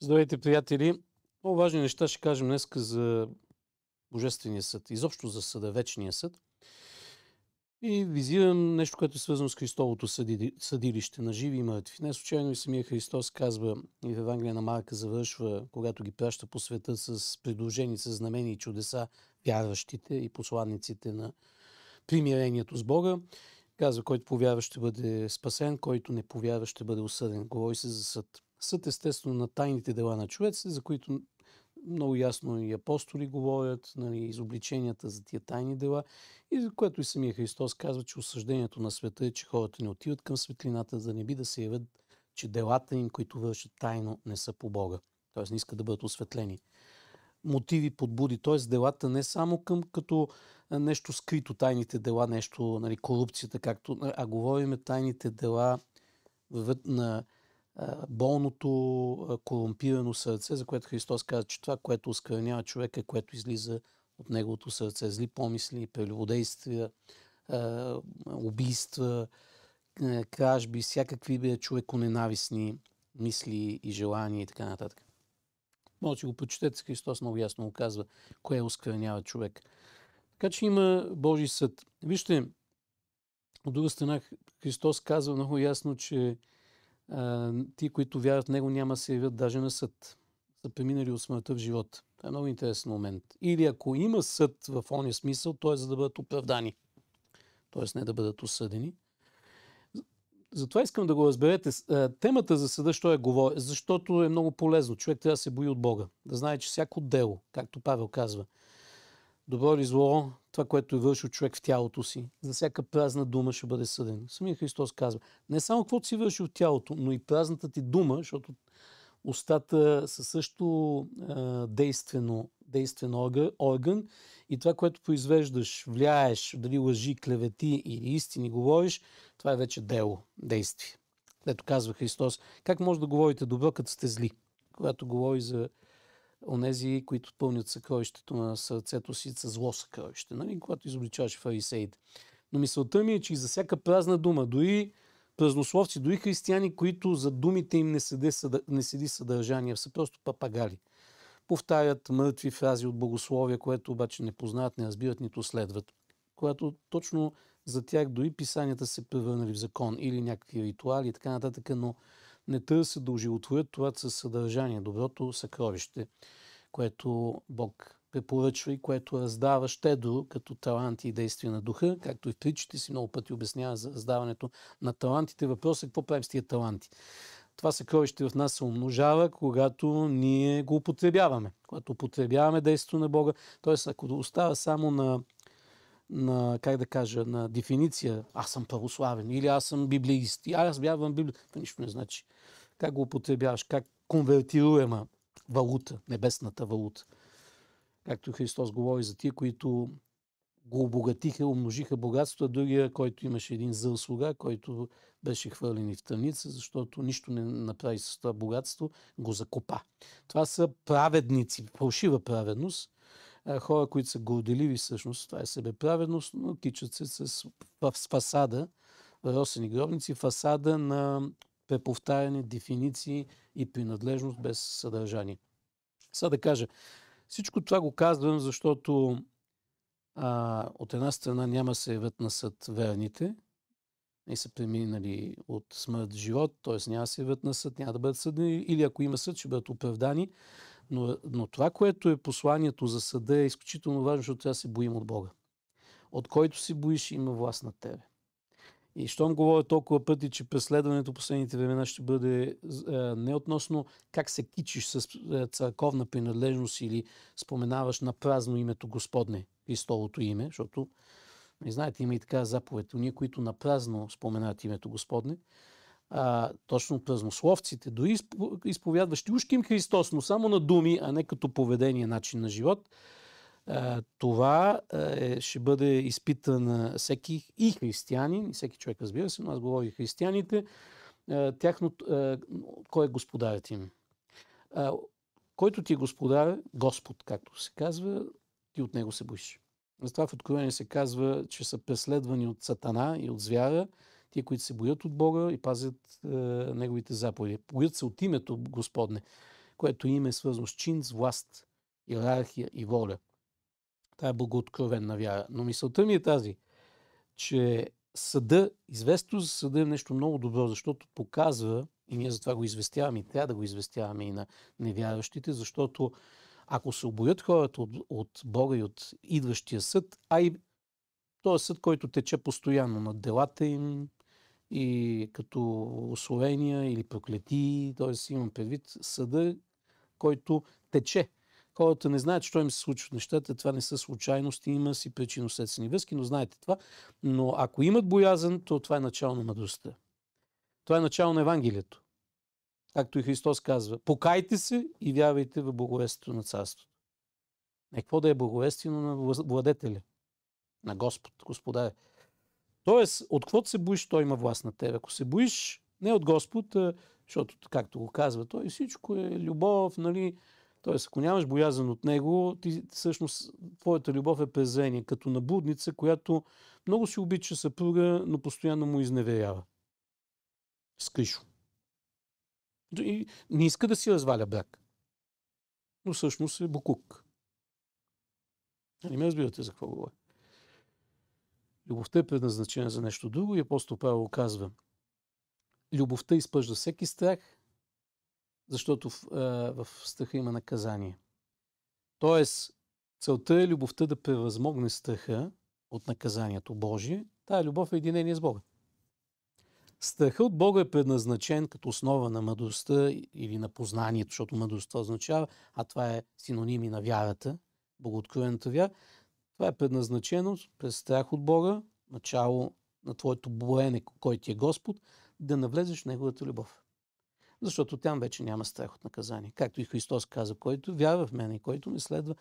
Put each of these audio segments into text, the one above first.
Здравейте, приятели! Много важни неща ще кажем днес за Божествения съд, изобщо за съда, вечния съд. И визирам нещо, което е свързано с Христовото съдилище на живи и мъртви. Не случайно и самия Христос казва, и в Евангелие на Марка завършва, когато ги праща по света с придружени с знамения и чудеса, вярващите и посланниците на примирението с Бога. Казва, който повярва ще бъде спасен, който не повярва ще бъде осъден. Говори се за съд. Съд естествено на тайните дела на човеците, за които много ясно и апостоли говорят, нали, изобличенията за тия тайни дела, и за което и самия Христос казва, че осъждението на света е, че хората не отиват към светлината, за да не би да се явят, че делата им, които вършат тайно, не са по Бога. Тоест не искат да бъдат осветлени. Мотиви, подбуди, т.е. делата не само като нещо скрито, тайните дела, нещо, нали, корупцията, както, а говорим тайните дела на болното, корумпирано сърце, за което Христос каза, че това, което осквернява човека, е което излиза от неговото сърце. Зли помисли, прелюбодействия, убийства, кражби, всякакви човеконенавистни мисли и желания и така нататък. Може да го прочетете, Христос много ясно го казва, кое осквернява човек. Така че има Божий съд. Вижте, от друга страна, Христос казва много ясно, че ти, които вярват в Него, няма да се явят даже на съд. Са преминали от смъртта в живот. Това е много интересен момент. Или ако има съд в ония смисъл, то е за да бъдат оправдани. Т.е. не да бъдат осъдени. Затова искам да го разберете. Темата за съда, що говоря, защото е много полезно. Човек трябва да се бои от Бога. Да знае, че всяко дело, както Павел казва, добро или зло, това, което е вършил човек в тялото си, за всяка празна дума ще бъде съден. Самия Христос казва, не само каквото си вършил в тялото, но и празната ти дума, защото устата са също действен орган и това, което произвеждаш, влияеш, дали лъжи, клевети или истини говориш, това е вече дело, действие. Ето казва Христос, как може да говорите добро, като сте зли? Когато говори за онези, които пълнят съкровището на сърцето си с зло съкровище, нали? Когато изобличаваше фарисеите. Но мисълта ми е, че и за всяка празна дума, дори празнословци, дори християни, които за думите им не седи съдържание, са просто папагали. Повтарят мъртви фрази от богословия, което обаче не познават, не разбират, нито следват. Когато точно за тях дори писанията се превърнали в закон или някакви ритуали и така нататък, но не търсят да оживотворят това със съдържание, доброто съкровище, което Бог препоръчва и което раздава щедро като таланти и действия на духа, както и в притчите си много пъти обяснява за раздаването на талантите. Въпросът е какво правим с тия таланти. Това съкровище в нас се умножава, когато ние го употребяваме. Когато употребяваме действието на Бога, т.е. ако остава само как да кажа, на дефиниция, аз съм православен или аз съм библеист, и аз вярвам в Библията, това нищо не значи. Как го употребяваш, как конвертируема валута, небесната валута. Както Христос говори за тия, които го обогатиха, умножиха богатство, а другия, който имаше един зъл слуга, който беше хвърлен и в тъмница, защото нищо не направи с това богатство, го закопа. Това са праведници, фалшива праведност, хора, които са горделиви всъщност, това е себеправедност, но кичат се с фасада, росени гробници, фасада на преповтаряне, дефиниции и принадлежност без съдържание. Сега да кажа, всичко това го казвам, защото от една страна няма се явят на съд верните, и са преминали от смърт в живот, т.е. няма се явят на съд, няма да бъдат съдени, или ако има съд, ще бъдат оправдани. Но това, което е посланието за съда, е изключително важно, защото трябва да се боим от Бога. От който се боиш, има власт над тебе. И щом говоря толкова пъти, че преследването последните времена ще бъде не относно как се кичиш с църковна принадлежност или споменаваш на празно името Господне, Христовото име, защото, не знаете, има и така заповед. Уния, които на празно споменават името Господне, точно празнословците, дори изповядващи ушким Христос, но само на думи, а не като поведение, начин на живот, това ще бъде изпитан всеки и християнин, и всеки човек, разбира се, но аз говоря и християните, кой е господарят им. Който ти е господар, Господ, както се казва, ти от него се боиш. Затова в Откровение се казва, че са преследвани от Сатана и от звяра, тия, които се боят от Бога и пазят неговите заповеди. Боят се от името Господне, което име е свързано с чин, с власт, иерархия и воля. Това е богооткровенна вяра. Но мисълта ми е тази, че съда, известно за съда е нещо много добро, защото показва, и ние затова го известяваме, и трябва да го известяваме и на невярващите, защото ако се обоят хората от Бога и от идващия съд, а и този съд, който тече постоянно над делата им, и като условения или проклетии, т.е. имам предвид съда, който тече. Хората не знаят, що им се случват нещата, това не са случайности, има си причинно-следствени връзки, но знаете това. Но ако имат боязън, то това е начало на мъдростта. Това е начало на Евангелието. Както и Христос казва, покайте се и вярвайте в благовестието на царството. Не какво да е благовестие, но на владетеля, на Господ, Господаря. Тоест, от каквото се боиш, той има власт на теб. Ако се боиш не от Господ, защото, както го казва, той всичко е любов, нали? Тоест, ако нямаш боязън от него, ти всъщност твоята любов е презрение, като на блудница, която много си обича съпруга, но постоянно му изневерява. Скришо. И не иска да си разваля брак. Но всъщност е букук. Не ме разбирате за какво говоря. Любовта е предназначена за нещо друго и апостол Павел казва: любовта изпъжда всеки страх, защото в страха има наказание. Тоест, целта е любовта да превъзмогне страха от наказанието Божие. Тая любов е единение с Бога. Страхът от Бога е предназначен като основа на мъдростта или на познанието, защото мъдростта означава, а това е синоними на вярата, богооткровената вяра. Това е предназначено през страх от Бога, начало на твоето боене, кой ти е Господ, да навлезеш в Неговата любов. Защото там вече няма страх от наказание. Както и Христос каза, който вярва в мен и който ме следва,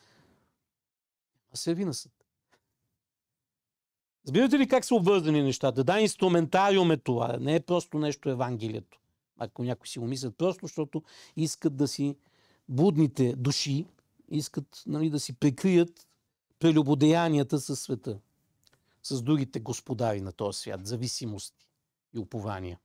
се яви на съд. Разбирате ли как са обвързани нещата? Да, инструментариум е това. Не е просто нещо Евангелието. Ако някои си го мислят, просто защото искат да си будните души, искат, нали, да си прикрият прелюбодеянията със света, с другите господари на този свят, зависимости и упования.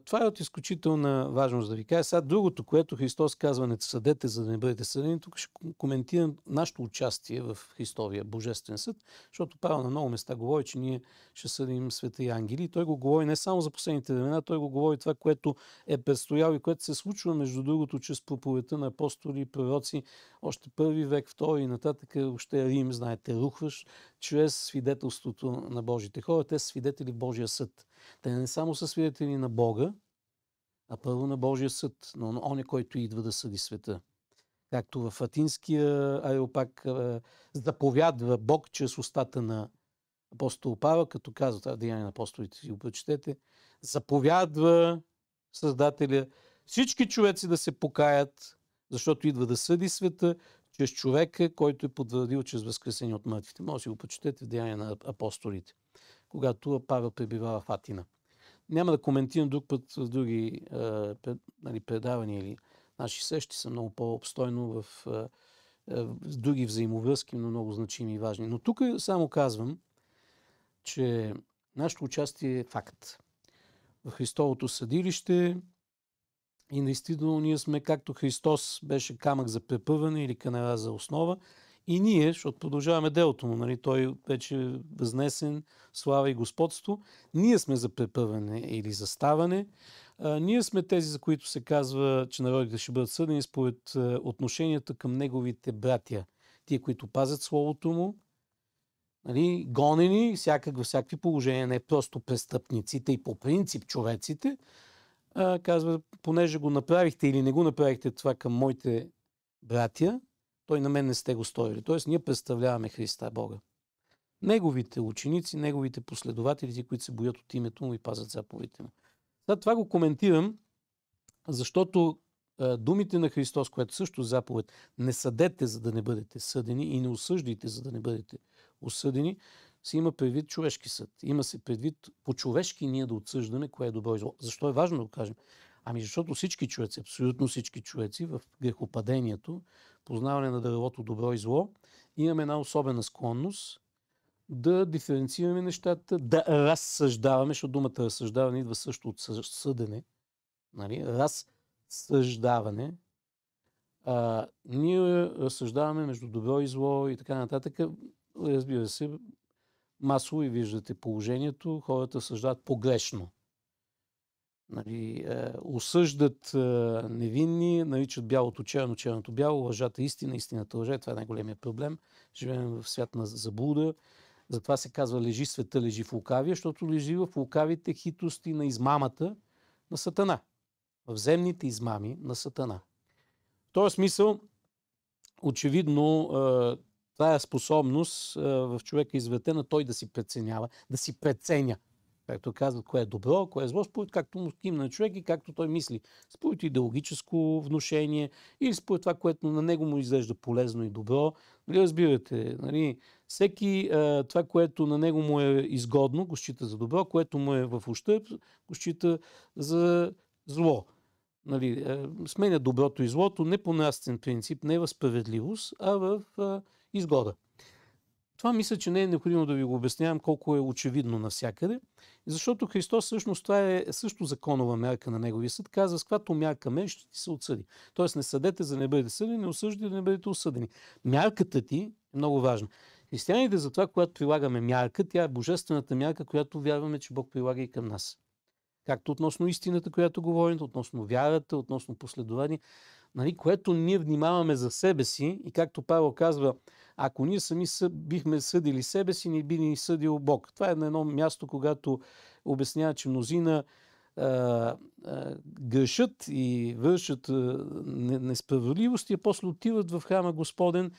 Това е от изключителна важност да ви кажа. Сега другото, което Христос казва, не съдете, за да не бъдете съдени, тук ще коментирам нашето участие в Христовия Божествен съд, защото Павел на много места говори, че ние ще съдим света и ангели. И той го говори не само за последните времена, той го говори това, което е предстояло и което се случва, между другото, чрез проповедта на апостоли и пророци, още първи век, втори и нататък, още Рим, знаете, рухваш, чрез свидетелството на Божите хора. Те са свидетели в Божия съд. Те не само са свидетели на Бога, а първо на Божия съд, но он е, който идва да съди света. Както в Атинския ареопаг заповядва Бог чрез устата на апостол Павел, като казва, това деяние на апостолите, си го прочетете, заповядва Създателя всички човеци да се покаят, защото идва да съди света чрез човека, който е потвърдил чрез възкресение от мъртвите. Може да си го прочетете в деяние на апостолите, когато Павел пребивава в Атина. Няма да коментирам друг път в други предавания или наши срещи са много по-обстойно в други взаимовръзки, но много значими и важни. Но тук само казвам, че нашето участие е факт. В Христовото съдилище и наистина ние сме, както Христос беше камък за препъване или канара за основа, и ние, защото продължаваме делото му, нали, той вече е възнесен, слава и господство, ние сме за препъване или за ставане. Ние сме тези, за които се казва, че народите ще бъдат съдени според отношенията към неговите братя. Тие, които пазят словото му, нали, гонени във всякакви положения, не просто престъпниците и по принцип човеците, казва, понеже го направихте или не го направихте това към моите братя, той на мен не сте го сторили. Тоест, ние представляваме Христа Бога. Неговите ученици, неговите последователи, които се боят от името му и пазят заповедите му. Това го коментирам, защото думите на Христос, което също заповед, не съдете, за да не бъдете съдени и не осъждайте, за да не бъдете осъдени, се има предвид човешки съд. Има се предвид по-човешки ние да отсъждаме кое е добро и зло. Защо е важно да го кажем? Ами защото всички човеци, абсолютно всички човеци в грехопадението, познаване на дървото добро и зло, имаме една особена склонност да диференцираме нещата, да разсъждаваме, защото думата разсъждаване идва също от съдене. Нали? разсъждаване. Ние разсъждаваме между добро и зло и така нататък. Разбира се, масово и виждате положението, хората съждават погрешно. Нали, осъждат невинни, наричат бялото черно, черното бяло, лъжата истина, истината лъжа. Това е най-големият проблем. Живеем в свят на заблуда. Затова се казва лежи света, лежи в лукавия, защото лежи в лукавите хитрости на измамата на Сатана. В земните измами на Сатана. В този смисъл, очевидно, тая способност в човека извратена той да си преценява, да си преценя. Както казват, кое е добро, кое е зло, според както му кимна човек и както той мисли. Според идеологическо внушение или според това, което на него му изглежда полезно и добро. Нали, разбирате, нали, всеки това, което на него му е изгодно, го счита за добро, което му е в ущърб, го счита за зло. Нали, сменя доброто и злото не по нравствен принцип, не в справедливост, а в изгода. Това мисля, че не е необходимо да ви го обяснявам колко е очевидно навсякъде, защото Христос всъщност това е също законова мярка на Неговия съд. Казва, с каквато мярка ме ще ти се отсъди. Тоест не съдете, за да не бъдете съдени, не осъждате, да не бъдете осъдени. Мярката ти е много важна. Християните затова, когато прилагаме мярка, тя е божествената мярка, която вярваме, че Бог прилага и към нас. Както относно истината, която говорим, относно вярата, относно последование, нали, което ние внимаваме за себе си и както Павел казва, ако ние сами бихме съдили себе си, не би ни съдил Бог. Това е на едно място, когато обяснява, че мнозина грешат и вършат несправедливости, и после отиват в храма Господен,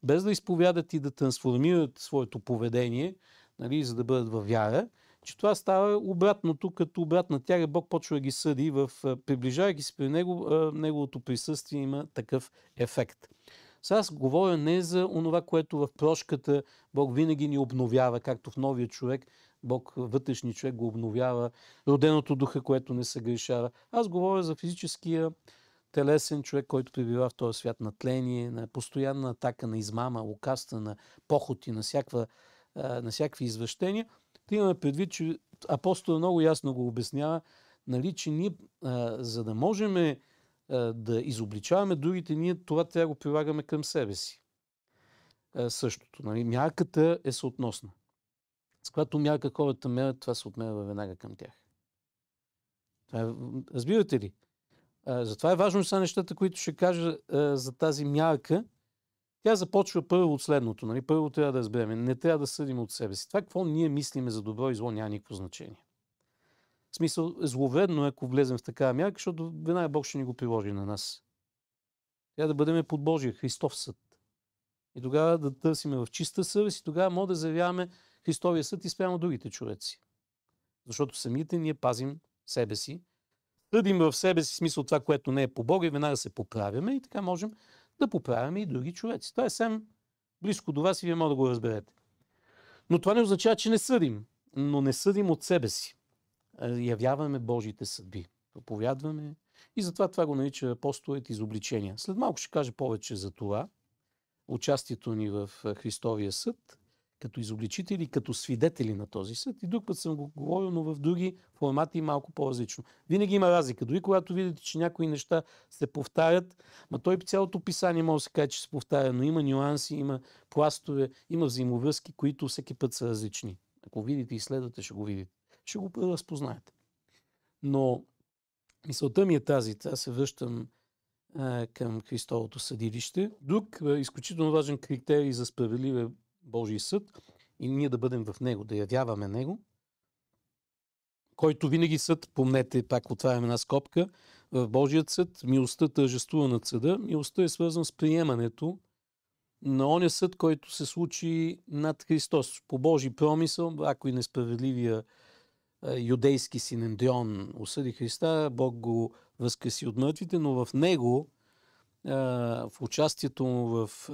без да изповядат и да трансформират своето поведение, нали, за да бъдат във вяра, че това става обратното, като обратна тяга Бог почва да ги съди, приближавайки се при него, неговото присъствие има такъв ефект. Сега аз говоря не за онова, което в прошката Бог винаги ни обновява, както в новия човек, Бог вътрешни човек го обновява, роденото духа, което не се грешава. Аз говоря за физическия телесен човек, който пребива в този свят на тление, на постоянна атака, на измама, лукавства, на похоти, на всякакви извращения. Да имаме предвид, че апостол много ясно го обяснява, нали, че ние, за да можем да изобличаваме другите, ние това трябва да го прилагаме към себе си. Същото. Нали, мярката е съотносна. С която мярка хората мерят, това се отмерва веднага към тях. Разбирате ли? Затова е важно са нещата, които ще кажа за тази мярка. Тя започва първо от следното. Нали? Първо трябва да разберем. Не трябва да съдим от себе си. Това, какво ние мислиме за добро и зло, няма никакво значение. В смисъл, зловредно е, ако влезем в такава мярка, защото веднага Бог ще ни го приложи на нас. Трябва да бъдем под Божия Христов съд. И тогава да търсиме в чиста съвест и тогава може да заявяваме Христовия съд и спрямо другите човеци. Защото самите ние пазим себе си. Съдим в себе си смисъл това, което не е по Бога и веднага се поправяме и така можем да поправяме и други човеци. Това е съвсем близко до вас и вие може да го разберете. Но това не означава, че не съдим. Но не съдим от себе си. Явяваме Божиите съдби. Проповядваме. И затова това го нарича апостолът изобличения. След малко ще кажа повече за това. Участието ни в Христовия съд, като изобличители, като свидетели на този съд. И друг път съм го говорил, но в други формати малко по-различно. Винаги има разлика. Дори когато видите, че някои неща се повтарят, той цялото писание може да се каже, че се повтаря, но има нюанси, има пластове, има взаимовръзки, които всеки път са различни. Ако видите и следвате, ще го видите. Ще го разпознаете. Но мисълта ми е тази. Аз се връщам към Христовото съдилище. Друг изключително важен критерий за справедливия Божий съд и ние да бъдем в него, да явяваме него, който винаги съд, помнете, пак отваряме една скобка, в Божият съд милостта тържествува над съда. Милостта е свързана с приемането на оня съд, който се случи над Христос. По Божий промисъл, ако и несправедливия юдейски Синедрион осъди Христа, Бог го възкреси от мъртвите, но в него, в участието му в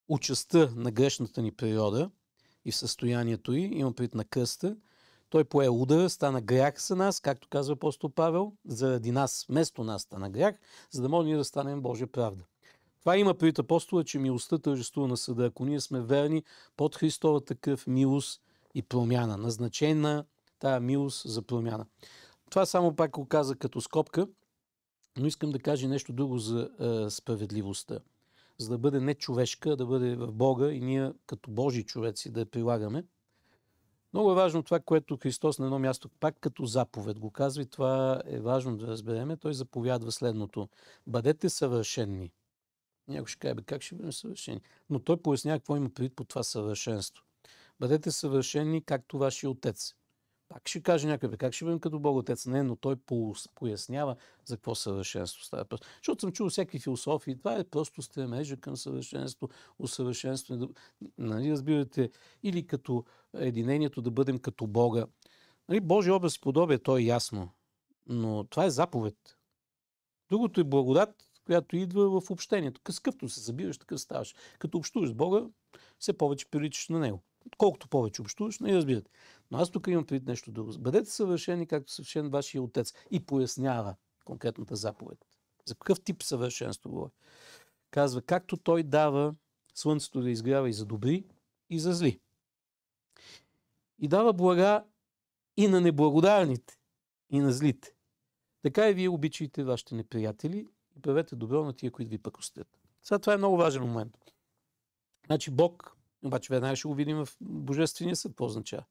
участта на грешната ни природа и в състоянието й, има пред на кръста, той пое удара, стана грях за нас, както казва апостол Павел, заради нас, вместо нас стана грях, за да може ние да станем Божия правда. Това има пред апостола, че милостта тържествува на съда. Ако ние сме верни под Христовата кръв, милост и промяна, назначена тая милост за промяна. Това само пак го каза като скобка. Но искам да кажа нещо друго за справедливостта. За да бъде не човешка, да бъде в Бога и ние като Божии човеци да я прилагаме. Много е важно това, което Христос на едно място, пак като заповед го казва, и това е важно да разбереме. Той заповядва следното: бъдете съвършенни. Някой ще каже: как ще бъдем съвършени? Но той пояснява какво има предвид по това съвършенство. Бъдете съвършени, както вашия Отец. Пак ще каже някой: как ще бъдем като Бог Отец? Не, но той пояснява за какво съвършенство става. Защото съм чул всякакви философии. Това е просто стремежа към съвършенство, усъвършенстване. Нали, разбирате, или като единението да бъдем като Бога. Нали, Божия образ и подобие, то е ясно. Но това е заповед. Другото е благодат, която идва в общението. С къвто се събираш, такъв ставаш. Като общуваш с Бога, все повече приличаш на Него. Колкото повече общуваш, не разбирате. Но аз тук имам предвид нещо друго. Бъдете съвършени, както съвършен вашия Отец. И пояснява конкретната заповед. За какъв тип съвършенство говори? Казва: както Той дава слънцето да изгрява и за добри, и за зли. И дава блага и на неблагодарните, и на злите. Така и вие обичайте вашите неприятели и правете добро на тия, които ви пакостят. Сега това е много важен момент. Значи Бог, обаче веднага ще го видим в Божествения съд, какво означава.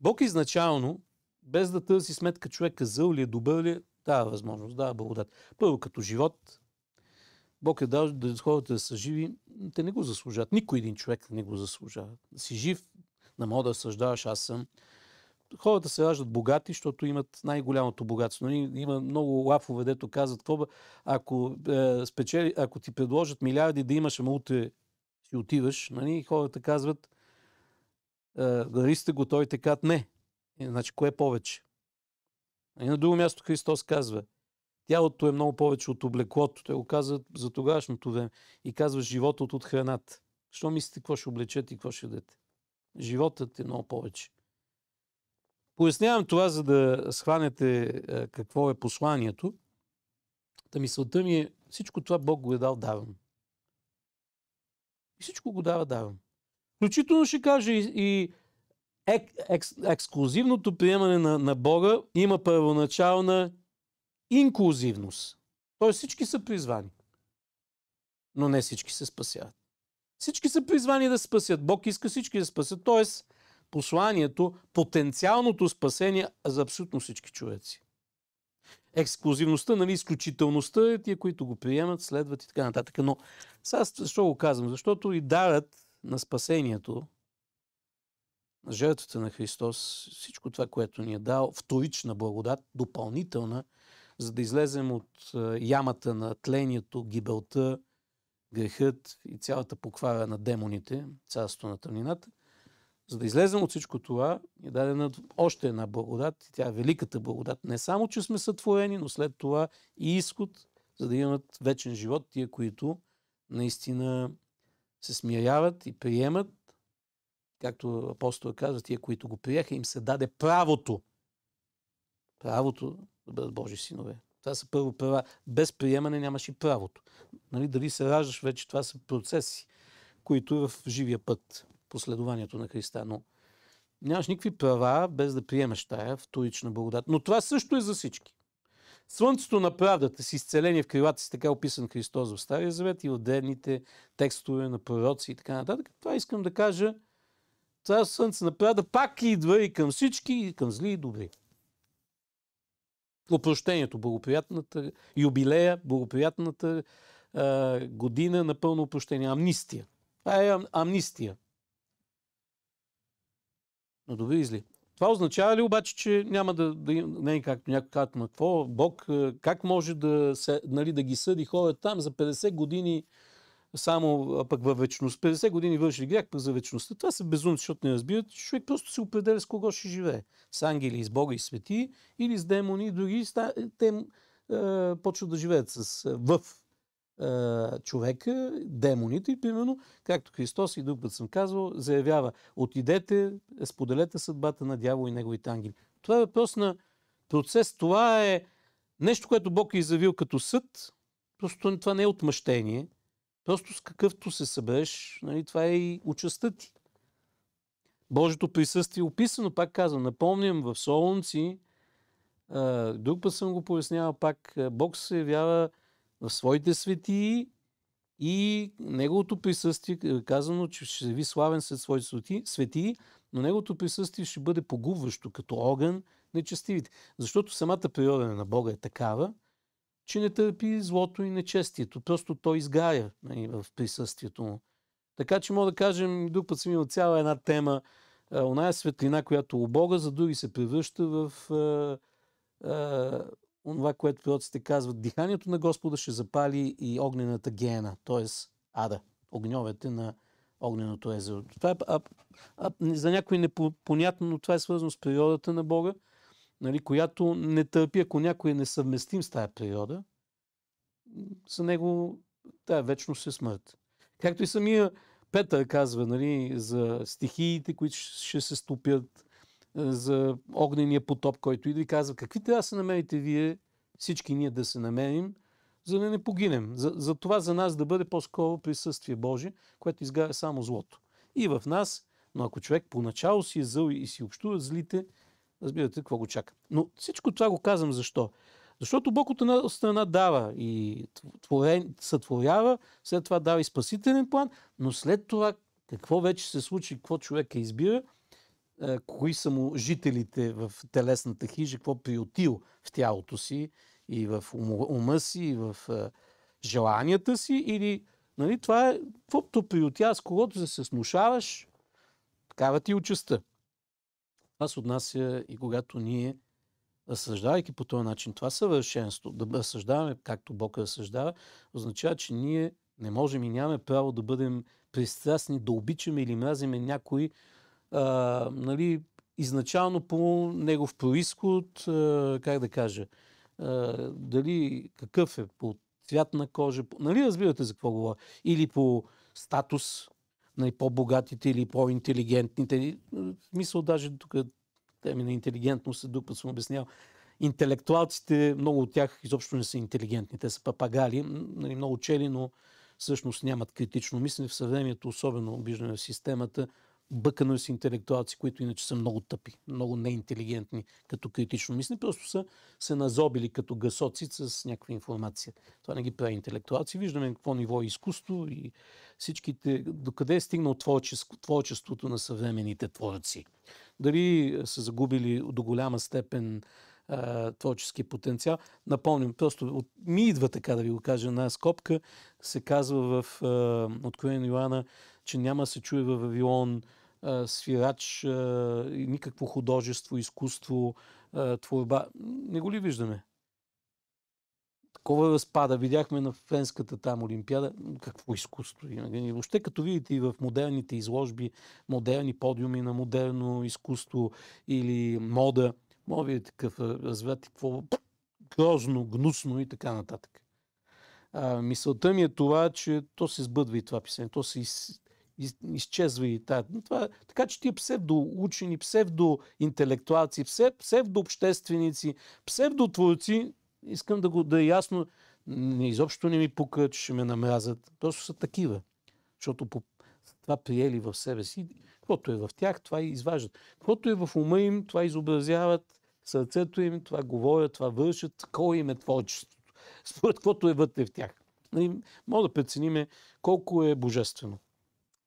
Бог изначално, без да търси сметка човека зъл ли е, добър ли е, дава възможност, дава благодат. Първо като живот. Бог е дал да хората да са живи, те не го заслужават. Никой един човек не го заслужава. Да си жив, да мога да съждаваш: аз съм. Хората се раждат богати, защото имат най-голямото богатство. Има много лафове, дето казват: ако ти предложат милиарди да имаш, ама утре си отиваш, нали? Хората казват: дали сте готови? Те казват: не. Значи, кое е повече? И на друго място Христос казва: тялото е много повече от облеклото. Той го казва за тогашното време. И казва: животът от храната. Що мислите какво ще облечете и какво ще дадете? Животът е много повече. Пояснявам това, за да схванете какво е посланието. Та мисълта ми е: всичко това Бог го е дал даром. И всичко го дава даром. Включително ще кажа и ексклузивното приемане на Бога има първоначална инклюзивност. Тоест всички са призвани. Но не всички се спасяват. Всички са призвани да се спасят. Бог иска всички да се спасят. Тоест посланието, потенциалното спасение за абсолютно всички човеци. Ексклюзивността, нали, изключителността е тия, които го приемат, следват и така нататък. Но сега защо го казвам? Защото и дарът на спасението, на жертвата на Христос, всичко това, което ни е дал, вторична благодат, допълнителна, за да излезем от ямата на тлението, гибелта, грехът и цялата поквара на демоните, царството на тъмнината. За да излезем от всичко това, е дадена още една благодат, и тя е великата благодат. Не само, че сме сътворени, но след това и изход, за да имат вечен живот тия, които наистина се смиряват и приемат, както апостол казва, тия, които го приеха, им се даде правото да бъдат Божи синове. Това са първо права. Без приемане нямаш и правото. Нали, дали се раждаш вече, това са процеси, които е в живия път, последованието на Христа. Но нямаш никакви права, без да приемаш тая вторична благодат. Но това също е за всички. Слънцето на правдата с изцеление в крилата си, така описан Христос в Стария Завет и в древните текстове на пророци и така нататък. Това искам да кажа: това слънце на правда пак идва и към всички, и към зли и добри. Опрощението, благоприятната юбилея, благоприятната година на пълно опрощение. Амнистия. Това е амнистия. Но добри и зли. Това означава ли обаче, че няма не е както някой казва: какво Бог, как може нали, да ги съди хората там за 50 години само, пък във вечност. 50 години върши грях, пък за вечността. Това са безумци, защото не разбират. Човек просто се определя с кого ще живее. С ангели, с Бога и свети, или с демони и други. Те почват да живеят в човека, демоните, и примерно, както Христос и друг път съм казвал, заявява: отидете, споделете съдбата на дявол и неговите ангели. Това е въпрос на процес. Това е нещо, което Бог е изявил като съд. Просто това не е отмъщение. Просто с какъвто се събереш, нали, това е и участта ти. Божието присъствие е описано, пак казвам, напомням, в Солунци, Друг път съм го пояснявал пак. Бог се явява в своите светии и неговото присъствие, казано, че ще се яви славен след своите светии, но неговото присъствие ще бъде погубващо като огън нечестивите. Защото самата природа на Бога е такава, че не търпи злото и нечестието. Просто той изгаря в присъствието му. Така че мога да кажем, друг път съм имал цяла една тема, оная светлина, която у Бога за други се превръща в онова, което пророците казват. Диханието на Господа ще запали и огнената гена, т.е. ада, огньовете на огненото езеро. Това е за някой непонятно, но това е свързано с природата на Бога, нали, която не търпи, ако някой е несъвместим с тая природа, за него тая вечност е смърт. Както и самия Петър казва, нали, за стихиите, които ще се стопят, за огнения потоп, който идва и казва, какви трябва да се намерите вие, всички ние да се намерим, за да не погинем. За това за нас да бъде по-скоро присъствие Божие, което изгаря само злото. И в нас, но ако човек поначало си е зъл и си общува злите, разбирате какво го чака. Но всичко това го казвам защо? Защото Бог от една страна дава и сътворява, след това дава и спасителен план, но след това какво вече се случи, какво човека избира, кои са му жителите в телесната хижа, какво приютил в тялото си и в ума си, и в желанията си, или нали, това е, каквото приютя, с когото се снушаваш, такава ти участта. Това се отнася и когато ние, разсъждавайки по този начин, това съвършенство, да разсъждаваме както Бог разсъждава, означава, че ние не можем и нямаме право да бъдем пристрастни, да обичаме или мразиме някой, нали, изначално по негов происход, как да кажа, дали какъв е, по цвят на кожа, нали разбирате за какво говоря, или по статус на по-богатите или по-интелигентните. В смисъл даже тук теми на интелигентност, друг път съм обяснял. Интелектуалците, много от тях изобщо не са интелигентни, те са папагали, нали, много учели, но всъщност нямат критично мислене. В съвремието, особено обиждане в системата, бъкано с интелектуалци, които иначе са много тъпи, много неинтелигентни като критично мислене, просто са се назобили като гъсоци с някаква информация. Това не ги прави интелектуалци. Виждаме какво ниво е изкуство и всичките, докъде е стигнал творчеството на съвременните творци. Дали са загубили до голяма степен творчески потенциал. Напомням, просто ми идва така да ви го кажа, на скобка се казва в Откровение на Йоанна, че няма да се чуе във Вавилон свирач, никакво художество, изкуство, творба. Не го ли виждаме? Такова разпада. Видяхме на френската там олимпиада. Какво изкуство има. Въобще като видите и в модерните изложби, модерни подиуми на модерно изкуство или мода, може да видите какъв разврат и какво грозно, гнусно и така нататък. Мисълта ми е това, че то се сбъдва и това писание. То се изчезва и това. Така че тия псевдоучени, псевдоинтелектуалци, псевдообщественици, псевдотворци, искам да е ясно, изобщо не ми пука, че ще ме намразят. Просто са такива. Защото това приели в себе си. Каквото е в тях, това и изваждат. Каквото е в ума им, това изобразяват. Сърцето им, това говорят, това вършат. Такова им е творчеството. Според каквото е вътре в тях. Може да прецениме колко е божествено.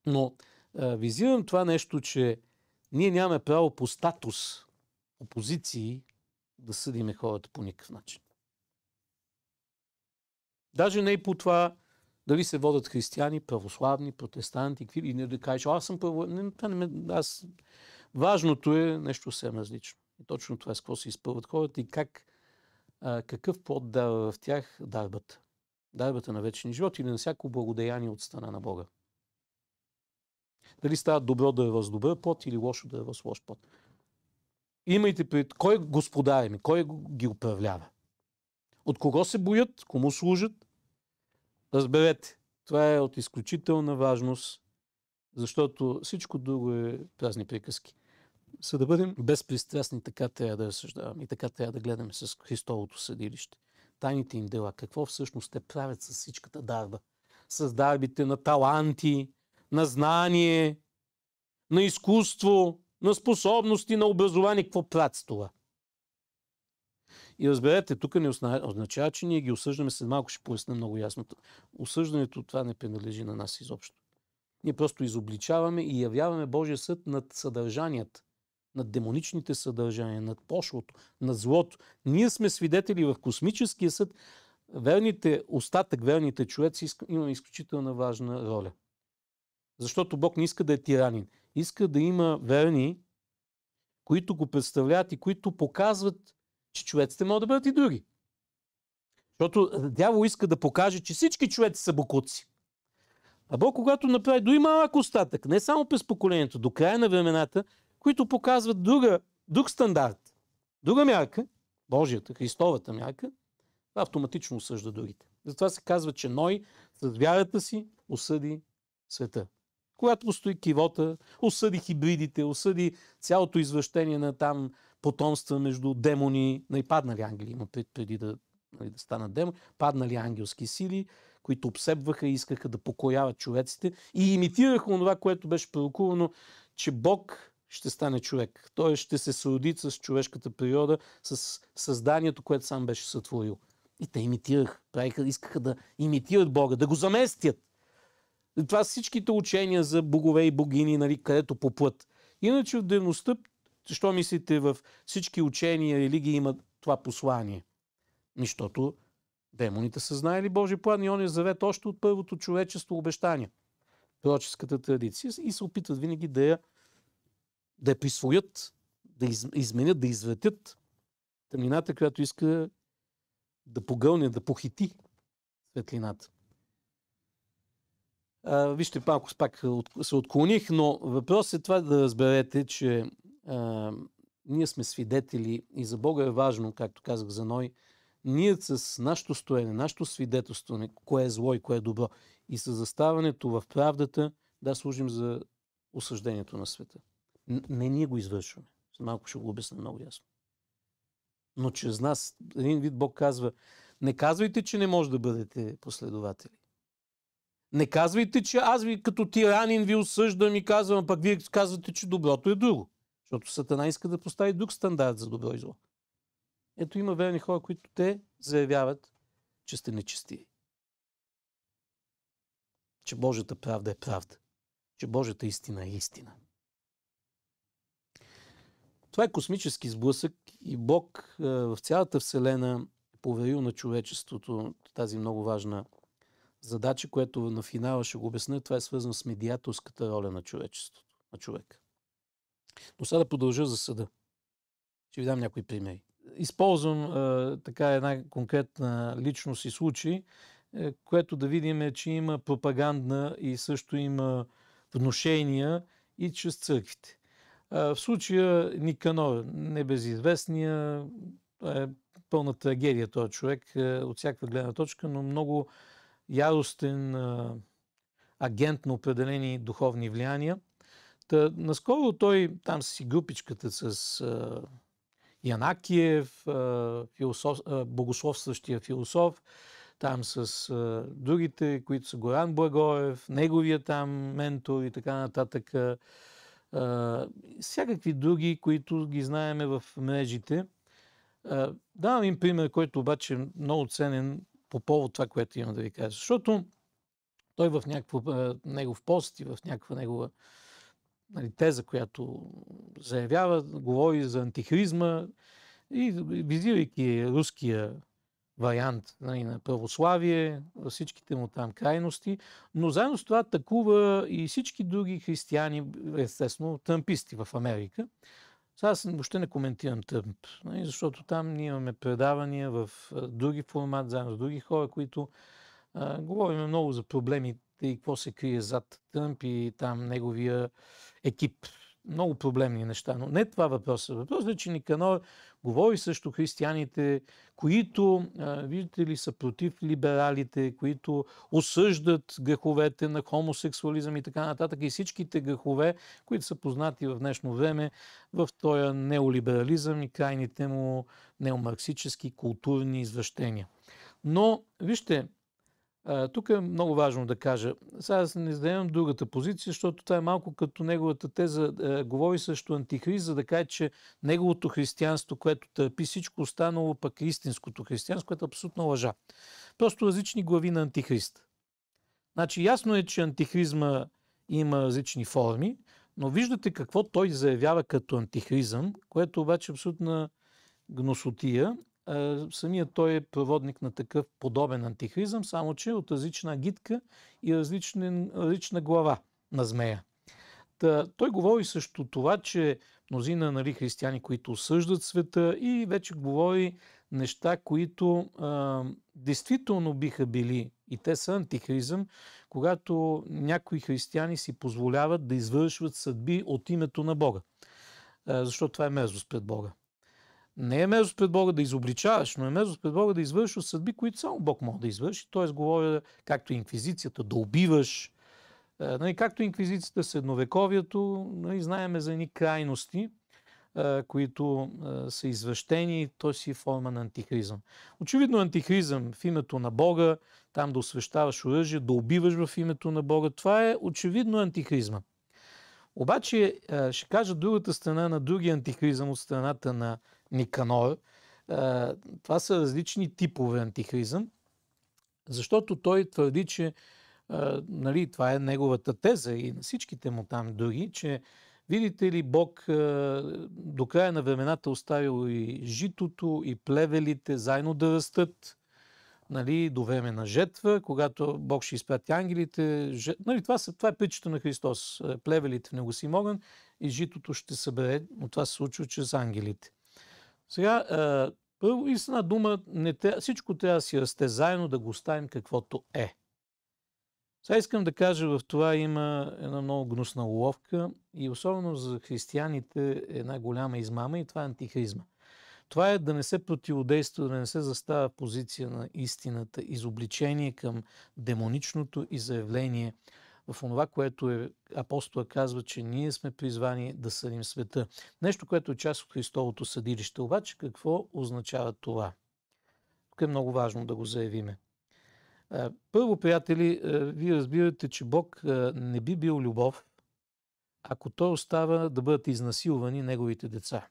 Но визирам това нещо, че ние нямаме право по статус, по позиции да съдиме хората по никакъв начин. Даже не и по това дали се водят християни, православни, протестанти, и не да кажеш, аз съм Важното е нещо съвсем различно. И точно това е с какво се изпълват хората и какъв плод дава в тях дарбата. Дарбата на вечен живот или на всяко благодеяние от страна на Бога. Дали става добро да е с добър плод или лошо да е с лош плод. Имайте пред кой господари ми, кой ги управлява. От кого се боят, кому служат. Разберете, това е от изключителна важност, защото всичко друго е празни приказки. За да бъдем безпристрастни, така трябва да разсъждаваме и така трябва да гледаме с Христовото съдилище. Тайните им дела, какво всъщност те правят с всичката дарба. С дарбите на таланти, на знание, на изкуство, на способности, на образование. Какво правят с това? И разберете, тук не означава, че ние ги осъждаме, след малко ще поясня много ясно. Осъждането това не принадлежи на нас изобщо. Ние просто изобличаваме и явяваме Божия съд над съдържанията, над демоничните съдържания, над пошлото, над злото. Ние сме свидетели в космическия съд. Верните човеци имаме изключително важна роля. Защото Бог не иска да е тиранин. Иска да има верни, които го представляват и които показват, че човеците могат да бъдат и други. Защото дявол иска да покаже, че всички човеци са бокуци. А Бог, когато направи дори малък остатък, не само през поколението, до края на времената, които показват друг стандарт, друга мярка, Божията, Христовата мярка, това автоматично осъжда другите. Затова се казва, че Ной с вярата си осъди света. Когато постои кивота, осъди хибридите, осъди цялото извращение на там потомства между демони, и паднали ангели, има преди да станат демони, паднали ангелски сили, които обсебваха и искаха да покояват човеците и имитираха онова, което беше пророкувано, че Бог ще стане човек. Той ще се съроди с човешката природа, с създанието, което сам беше сътворил. И те имитираха, искаха да имитират Бога, да го заместят. Това са всичките учения за богове и богини, където по плът. Иначе в древността, защо мислите, в всички учения, религии имат това послание? Защото демоните са знаели Божия план и он е завет още от първото човечество обещание. Пророческата традиция. И се опитват винаги да я присвоят, да изменят, да извратят тъмнината, която иска да погълне, да похити светлината. Вижте, пак се отклоних, но въпросът е това да разберете, че ние сме свидетели и за Бога е важно, както казах за Ной, ние с нашето стоене, нашето свидетелстване, кое е зло и кое е добро, и с заставането в правдата, да служим за осъждението на света. Не ние го извършваме. Малко ще го обясня много ясно. Но чрез нас, един вид Бог казва, не казвайте, че не може да бъдете последователи. Не казвайте, че аз ви като тиранин ви осъждам и казвам, пък вие казвате, че доброто е друго. Защото Сатана иска да постави друг стандарт за добро и зло. Ето има верни хора, които те заявяват, че сте нечестиви. Че Божията правда е правда. Че Божията истина е истина. Това е космически сблъсък и Бог в цялата Вселена е поверил на човечеството тази много важна задача, която на финала ще го обясня. Това е свързано с медиаторската роля на човечеството, на човека. Но сега да продължа за съда. Ще ви дам някои примери. Използвам така една конкретна личност и случай, което да видим, че има пропагандна и също има внушения и чрез църквите. В случая Никанор, небезизвестния, е пълна трагедия този човек от всякаква гледна точка, но много яростен агент на определени духовни влияния. Наскоро той там си групичката с Янакиев, богословстващия философ, там с другите, които са Горан Благоев, неговия там ментор и така нататък. Всякакви други, които ги знаеме в мрежите. Давам им пример, който обаче е много ценен по повод това, което имам да ви кажа. Защото той в някакъв негов пост и в някаква негова теза, която заявява, говори за антихризма и визирайки руския вариант на православие, във всичките му там крайности, но заедно с това атакува и всички други християни, естествено, тръмписти в Америка. Сега аз въобще не коментирам Тръмп, защото там ние имаме предавания в други формат, заедно с други хора, които говорим много за проблемите и какво се крие зад Тръмп и там неговия екип. Много проблемни неща, но не това въпросът. Въпросът е, че Никанор говори също християните, които, видите ли, са против либералите, които осъждат греховете на хомосексуализъм и така нататък и всичките грехове, които са познати в днешно време в този неолиберализъм и крайните му неомарксически културни извращения. Но, вижте, Тук е много важно да кажа. Сега аз не заемам другата позиция, защото това е малко като неговата теза. Говори също антихрист, за да каже, че неговото християнство, което търпи всичко останало, пък е истинското християнство, което е абсолютно лъжа. Просто различни глави на антихрист. Значи ясно е, че антихризма има различни форми, но виждате какво той заявява като антихризъм, което обаче е абсолютна гносотия. Самият той е проводник на такъв подобен антихризъм, само че от различна гидка и различна глава на змея. Той говори също това, че мнозина, нали, християни, които осъждат света, и вече говори неща, които действително биха били, и те са антихризъм, когато някои християни си позволяват да извършват съдби от името на Бога. Защото това е мерзост пред Бога. Не е мерзост пред Бога да изобличаваш, но е мерзост пред Бога да извършваш съдби, които само Бог може да извърши. Тоест говоря, както инквизицията, да убиваш. Както инквизицията в средновековието, знаеме за едни крайности, които са извращени, то си е форма на антихризъм. Очевидно антихризъм в името на Бога, там да освещаваш оръжие, да убиваш в името на Бога, това е очевидно антихризма. Обаче ще кажа другата страна на другия антихризъм от страната на Никанор. Това са различни типове антихризъм, защото той твърди, че нали, това е неговата теза и на всичките му там други, че видите ли, Бог до края на времената оставил и житото, и плевелите заедно да растат, нали, до време на жетва, когато Бог ще изпрати ангелите. Нали, това е притчата на Христос. Плевелите в него си могън и житото ще събере, но това се случва чрез ангелите. Сега, първо, истина дума, всичко трябва да си расте заедно, да го оставим каквото е. Сега искам да кажа, в това има една много гнусна уловка и особено за християните е една голяма измама и това е антихризма. Това е да не се противодейства, да не се застава в позиция на истината, изобличение към демоничното и заявление в това, което апостола казва, че ние сме призвани да съдим света. Нещо, което е част от Христовото съдилище. Обаче какво означава това? Тук е много важно да го заявиме. Първо, приятели, вие разбирате, че Бог не би бил любов, ако той остава да бъдат изнасилвани неговите деца.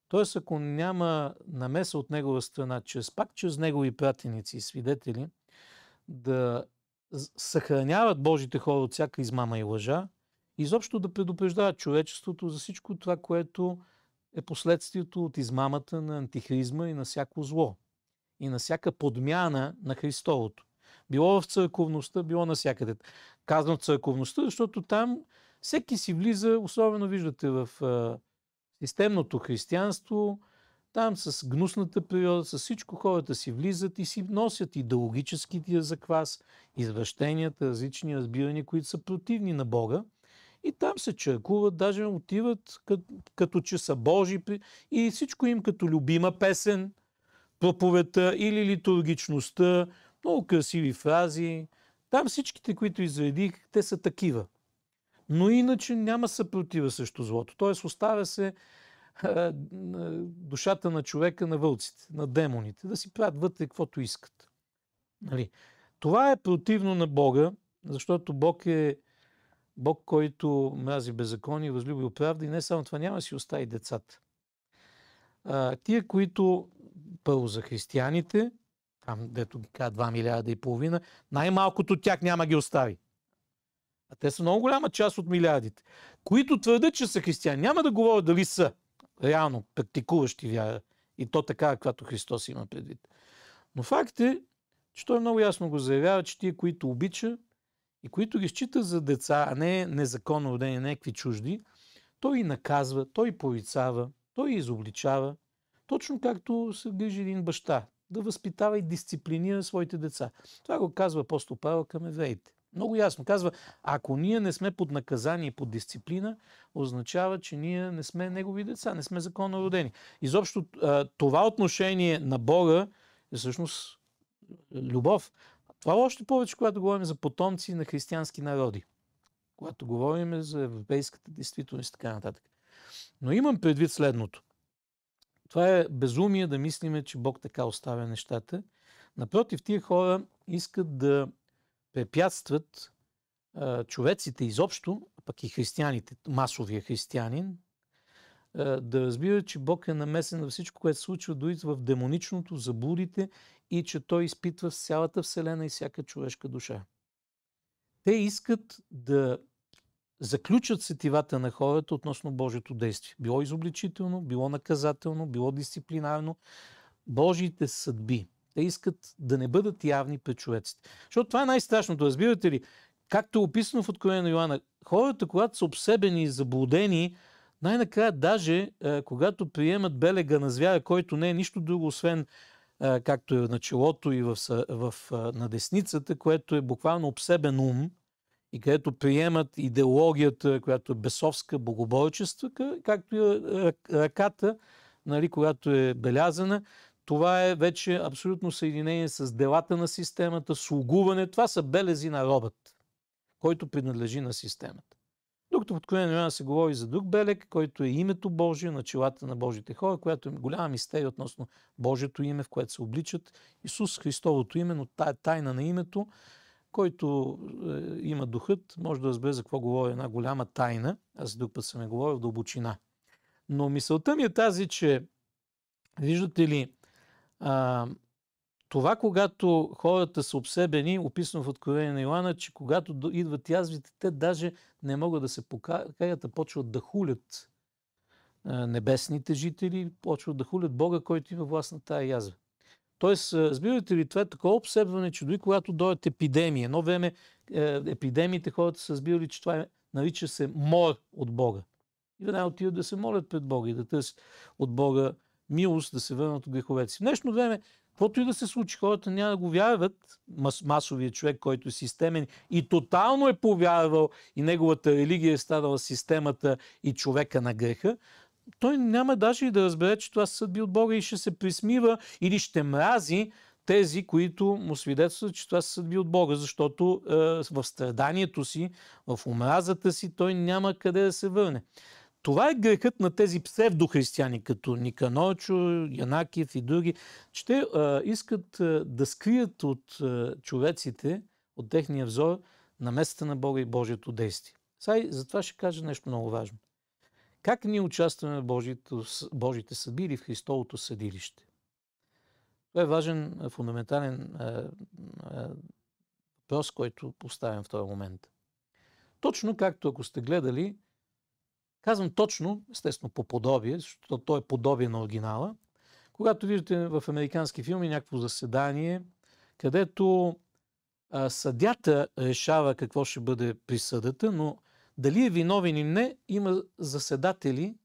Тоест, ако няма намеса от негова страна, пак чрез негови пратеници и свидетели, да съхраняват Божите хора от всяка измама и лъжа, изобщо да предупреждават човечеството за всичко това, което е последствието от измамата на антихризма и на всяко зло, и на всяка подмяна на Христовото. Било в църковността, било навсякъде. Казвам църковността, защото там всеки си влиза, особено виждате в системното християнство, там с гнусната природа, с всичко хората си влизат и си носят идеологическите заквас, извращенията, различни разбирания, които са противни на Бога. И там се черкуват, даже отиват като че са Божи и всичко им като любима песен, проповедта или литургичността, много красиви фрази. Там всичките, които изредих, те са такива. Но иначе няма съпротива срещу злото. Тоест оставя се душата на човека на вълците, на демоните, да си правят вътре каквото искат. Нали? Това е противно на Бога, защото Бог е Бог, който мрази беззаконие, възлюби правда и не само това, няма да си остави децата. Тия, които първо за християните, там дето ги казва 2 милиарда и половина, най-малкото тях няма ги остави. А те са много голяма част от милиардите, които твърдят, че са християни. Няма да говоря дали са реално практикуващи вяра и то така, каквато Христос има предвид. Но факт е, че той много ясно го заявява, че тия, които обича и които ги счита за деца, а не незаконно родени, някакви чужди, той и наказва, той порицава, той изобличава, точно както се грижи един баща, да възпитава и дисциплинира своите деца. Това го казва апостол Павел към евреите. Много ясно казва, ако ние не сме под наказание и под дисциплина, означава, че ние не сме негови деца, не сме законно родени. Изобщо това отношение на Бога е всъщност любов. Това още повече, когато говорим за потомци на християнски народи. Когато говорим за европейската действителност и така нататък. Но имам предвид следното. Това е безумие да мислиме, че Бог така оставя нещата. Напротив, тия хора искат да препятстват човеците изобщо, пък и християните, масовия християнин, да разбира, че Бог е намесен във всичко, което се случва, дори в демоничното, заблудите и че той изпитва в цялата вселена и всяка човешка душа. Те искат да заключат сетивата на хората относно Божието действие. Било изобличително, било наказателно, било дисциплинарно. Божиите съдби. Те искат да не бъдат явни пред човеците. Защото това е най-страшното. Разбирате ли? Както е описано в Откровение на Йоанна, хората, когато са обсебени и заблудени, най-накрая даже, когато приемат белега на звяра, който не е нищо друго, освен както е на челото и на десницата, което е буквално обсебен ум, и където приемат идеологията, която е бесовска, богоборчество, както и ръката, нали, която е белязана, това е вече абсолютно съединение с делата на системата, слугуване. Това са белези на робът, който принадлежи на системата. Докато в Откровение на Йоанна се говори за друг белег, който е името Божие на челата на Божите хора, която е голяма мистерия относно Божието име, в което се обличат Исус Христовото име, но тая тайна на името, който има духът, може да разбере за какво говори една голяма тайна. Аз друг път съм я говорил в дълбочина. Но мисълта ми е тази, че виждате ли, това, когато хората са обсебени, описано в Откровение на Йоанна, че когато идват язвите, те даже не могат да се покаят, а почват да хулят небесните жители, почват да хулят Бога, който има власт на тая язва. Тоест, разбирате ли, това е такова обсебване, че дори когато дойдат епидемии, едно време епидемиите, хората са разбирали, че това нарича се мор от Бога. И веднага отиват да се молят пред Бога и да търсят от Бога милост да се върнат от греховете си. В днешно време, каквото и да се случи, хората няма да го вярват, масовия човек, който е системен и тотално е повярвал и неговата религия е станала системата и човека на греха, той няма даже и да разбере, че това са съдби от Бога и ще се присмива или ще мрази тези, които му свидетелстват, че това са съдби от Бога, защото в страданието си, в омразата си, той няма къде да се върне. Това е грехът на тези псевдохристияни, като Никанорчо, Янакиев и други, че те искат да скрият от човеците, от техния взор, намесата на Бога и Божието действие. Сега затова ще кажа нещо много важно. Как ние участваме в Божите съдби или в Христовото съдилище? Това е важен, фундаментален въпрос, който поставям в този момент. Точно както ако сте гледали, казвам точно, естествено по подобие, защото то е подобие на оригинала, когато виждате в американски филми някакво заседание, където съдята решава какво ще бъде присъдата, но дали е виновен или не, има заседатели,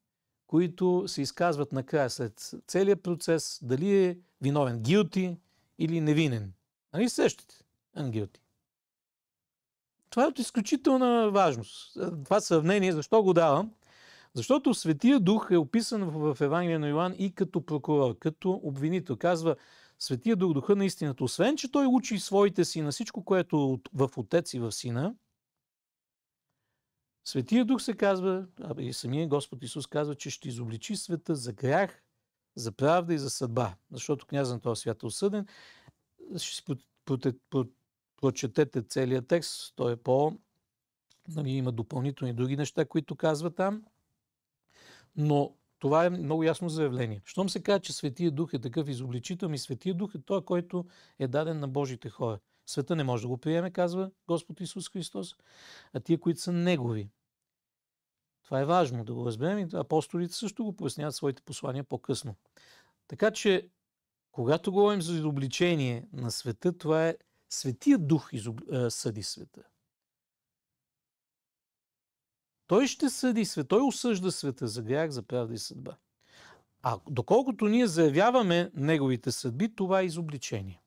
които се изказват накрая след целият процес, дали е виновен, guilty или невинен. Нали сещате? Guilty. Това е от изключителна важност. Това сравнение, защо го давам? Защото Светия Дух е описан в Евангелие на Йоан и като прокурор, като обвинител. Казва Светия Дух, Духа на истината. Освен, че той учи своите си на всичко, което в Отец и в Сина, Светия Дух се казва, и самия Господ Исус казва, че ще изобличи света за грях, за правда и за съдба. Защото князът на този свят е осъден. Ще си прочетете целият текст. Той е нали, има допълнителни други неща, които казва там. Но това е много ясно заявление. Щом се казва, че Светия Дух е такъв изобличител, и Светия Дух е той, който е даден на Божите хора. Света не може да го приеме, казва Господ Исус Христос, а тия, които са Негови. Това е важно да го разберем и апостолите също го поясняват своите послания по-късно. Така че, когато говорим за изобличение на света, това е Светия Дух съди света. Той ще съди света, той осъжда света за грях, за правда и съдба. А доколкото ние заявяваме неговите съдби, това е изобличение.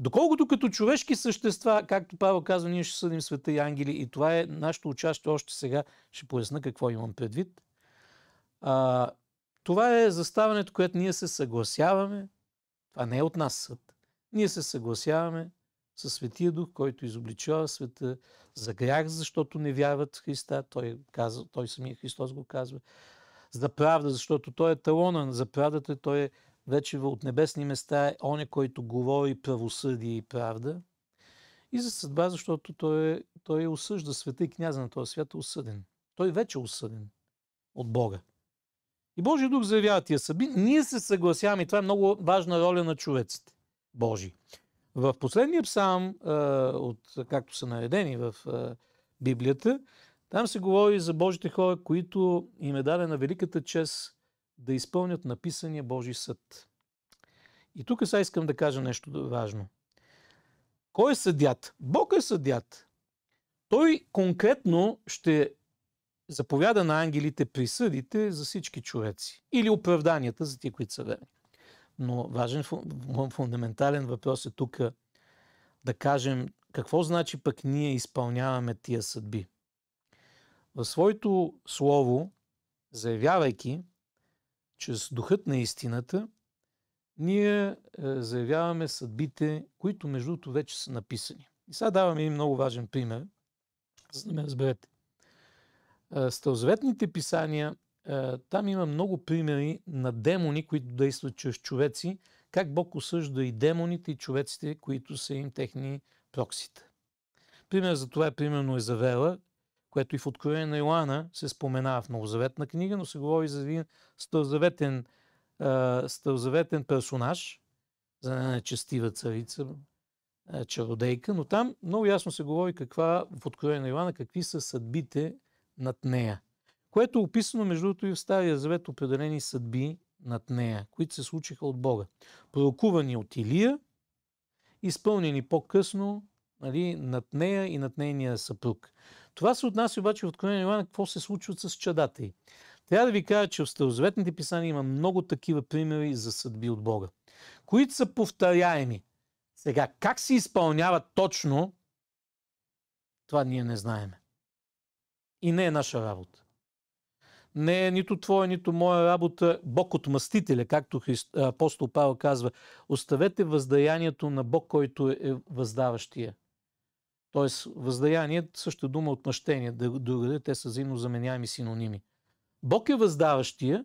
Доколкото като човешки същества, както Павел казва, ние ще съдим света и ангели, и това е нашето участие още сега, ще поясна какво имам предвид. Това е заставането, което ние се съгласяваме, това не е от нас съд, ние се съгласяваме със Светия Дух, който изобличава света за грях, защото не вярват в Христа, той самия Христос го казва, за правда, защото той е талона за правдата, той е вече от небесни места е оня, който говори правосъдие и правда. И за съдба, защото той осъжда света и княза на този свят е осъден. Той вече е осъден от Бога. И Божия дух заявява тия съдби. Ние се съгласяваме, и това е много важна роля на човеците Божии. В последния псалм, както са наредени в Библията, там се говори за Божите хора, които им е дадена великата чест да изпълнят написания Божий съд. И тук сега искам да кажа нещо важно. Кой е съдят? Бог е съдят. Той конкретно ще заповяда на ангелите присъдите за всички човеци. Или оправданията за тия, които са верни. Но важен фундаментален въпрос е тук да кажем какво значи пък ние изпълняваме тия съдби. В своето слово, заявявайки чрез духът на истината, ние заявяваме съдбите, които между другото вече са написани. И сега даваме един много важен пример, за да ме разберете. Старозаветните писания, там има много примери на демони, които действат чрез човеци, как Бог осъжда и демоните, и човеците, които са им техни проксита. Пример за това е примерно Езавела, което и в Откровение на Йоанна се споменава в Новозаветна книга, но се говори за един старозаветен персонаж, за една нечестива царица, чародейка, но там много ясно се говори в Откровение на Йоанна какви са съдбите над нея. Което е описано между другото и в Стария завет определени съдби над нея, които се случиха от Бога. Пророкувани от Илия, изпълнени по-късно над нея и над нейния съпруг. Това се отнася обаче в Откровение на Йоанна какво се случва с чадата й. Трябва да ви кажа, че в старозаветните писания има много такива примери за съдби от Бога, които са повторяеми. Сега, как се изпълняват точно, това ние не знаем. И не е наша работа. Не е нито твоя, нито моя работа. Бог отмъстителя, както апостол Павел казва, оставете въздаянието на Бог, който е въздаващия. Тоест, въздаяние, също дума отмъщение, другаде, те са взаимно заменяеми синоними. Бог е въздаващия,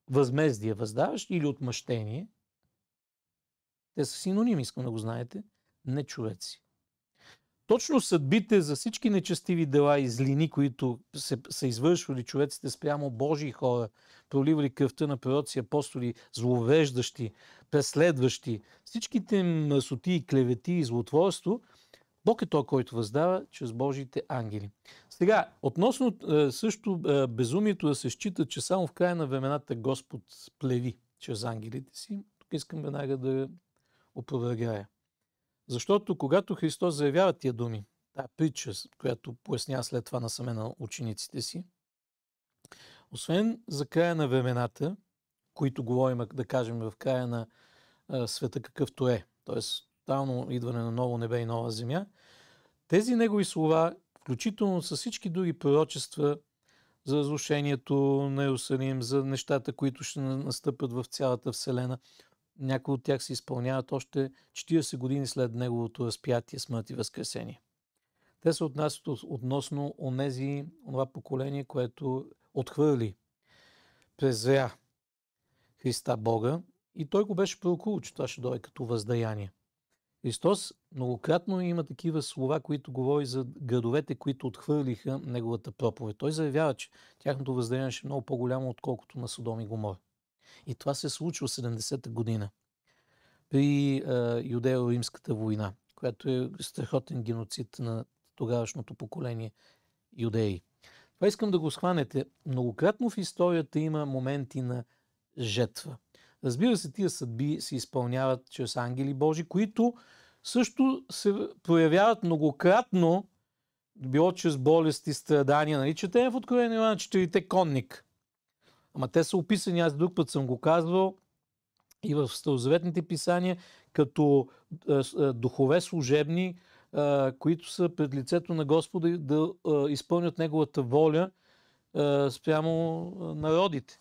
възмездие въздаващ или отмъщение. Те са синоними, искам да го знаете, не човеци. Точно съдбите за всички нечестиви дела и злини, които са извършвали човеците спрямо Божии хора, проливали кръвта на пророци, апостоли, зловеждащи, преследващи, всичките мъсоти и клевети и злотворство, Бог е той, който въздава чрез Божиите ангели. Сега, относно също безумието да се счита, че само в края на времената Господ плеви чрез ангелите си, тук искам веднага да опровергая. Защото когато Христос заявява тия думи, тая притча, която пояснява след това насаме на учениците си, освен за края на времената, които говорим, да кажем, в края на света какъвто е, т.е. тотално идване на ново небе и нова земя, тези негови слова, включително с всички други пророчества за разрушението на Иерусалим, за нещата, които ще настъпят в цялата вселена, някои от тях се изпълняват още 40 години след неговото разпятие, смърт и възкресение. Те се отнасят относно онова поколение, което отхвърли, презря Христа Бога и той го беше пророкувал, че това ще дойде като въздаяние. Христос многократно има такива слова, които говори за градовете, които отхвърлиха неговата проповед. Той заявява, че тяхното въздаяние ще е много по-голямо, отколкото на Содом и Гомор. И това се случва в 70-та година при Юдео-римската война, която е страхотен геноцид на тогавашното поколение юдеи. Това искам да го схванете. Многократно в историята има моменти на жетва. Разбира се, тия съдби се изпълняват чрез ангели Божи, които също се проявяват многократно, било чрез болести, страдания. Нали? Четем в Откровение на Йоанна 4 конник. Ама те са описани, аз друг път съм го казвал, и в старозаветните писания, като духове служебни, които са пред лицето на Господа да изпълнят Неговата воля спрямо народите.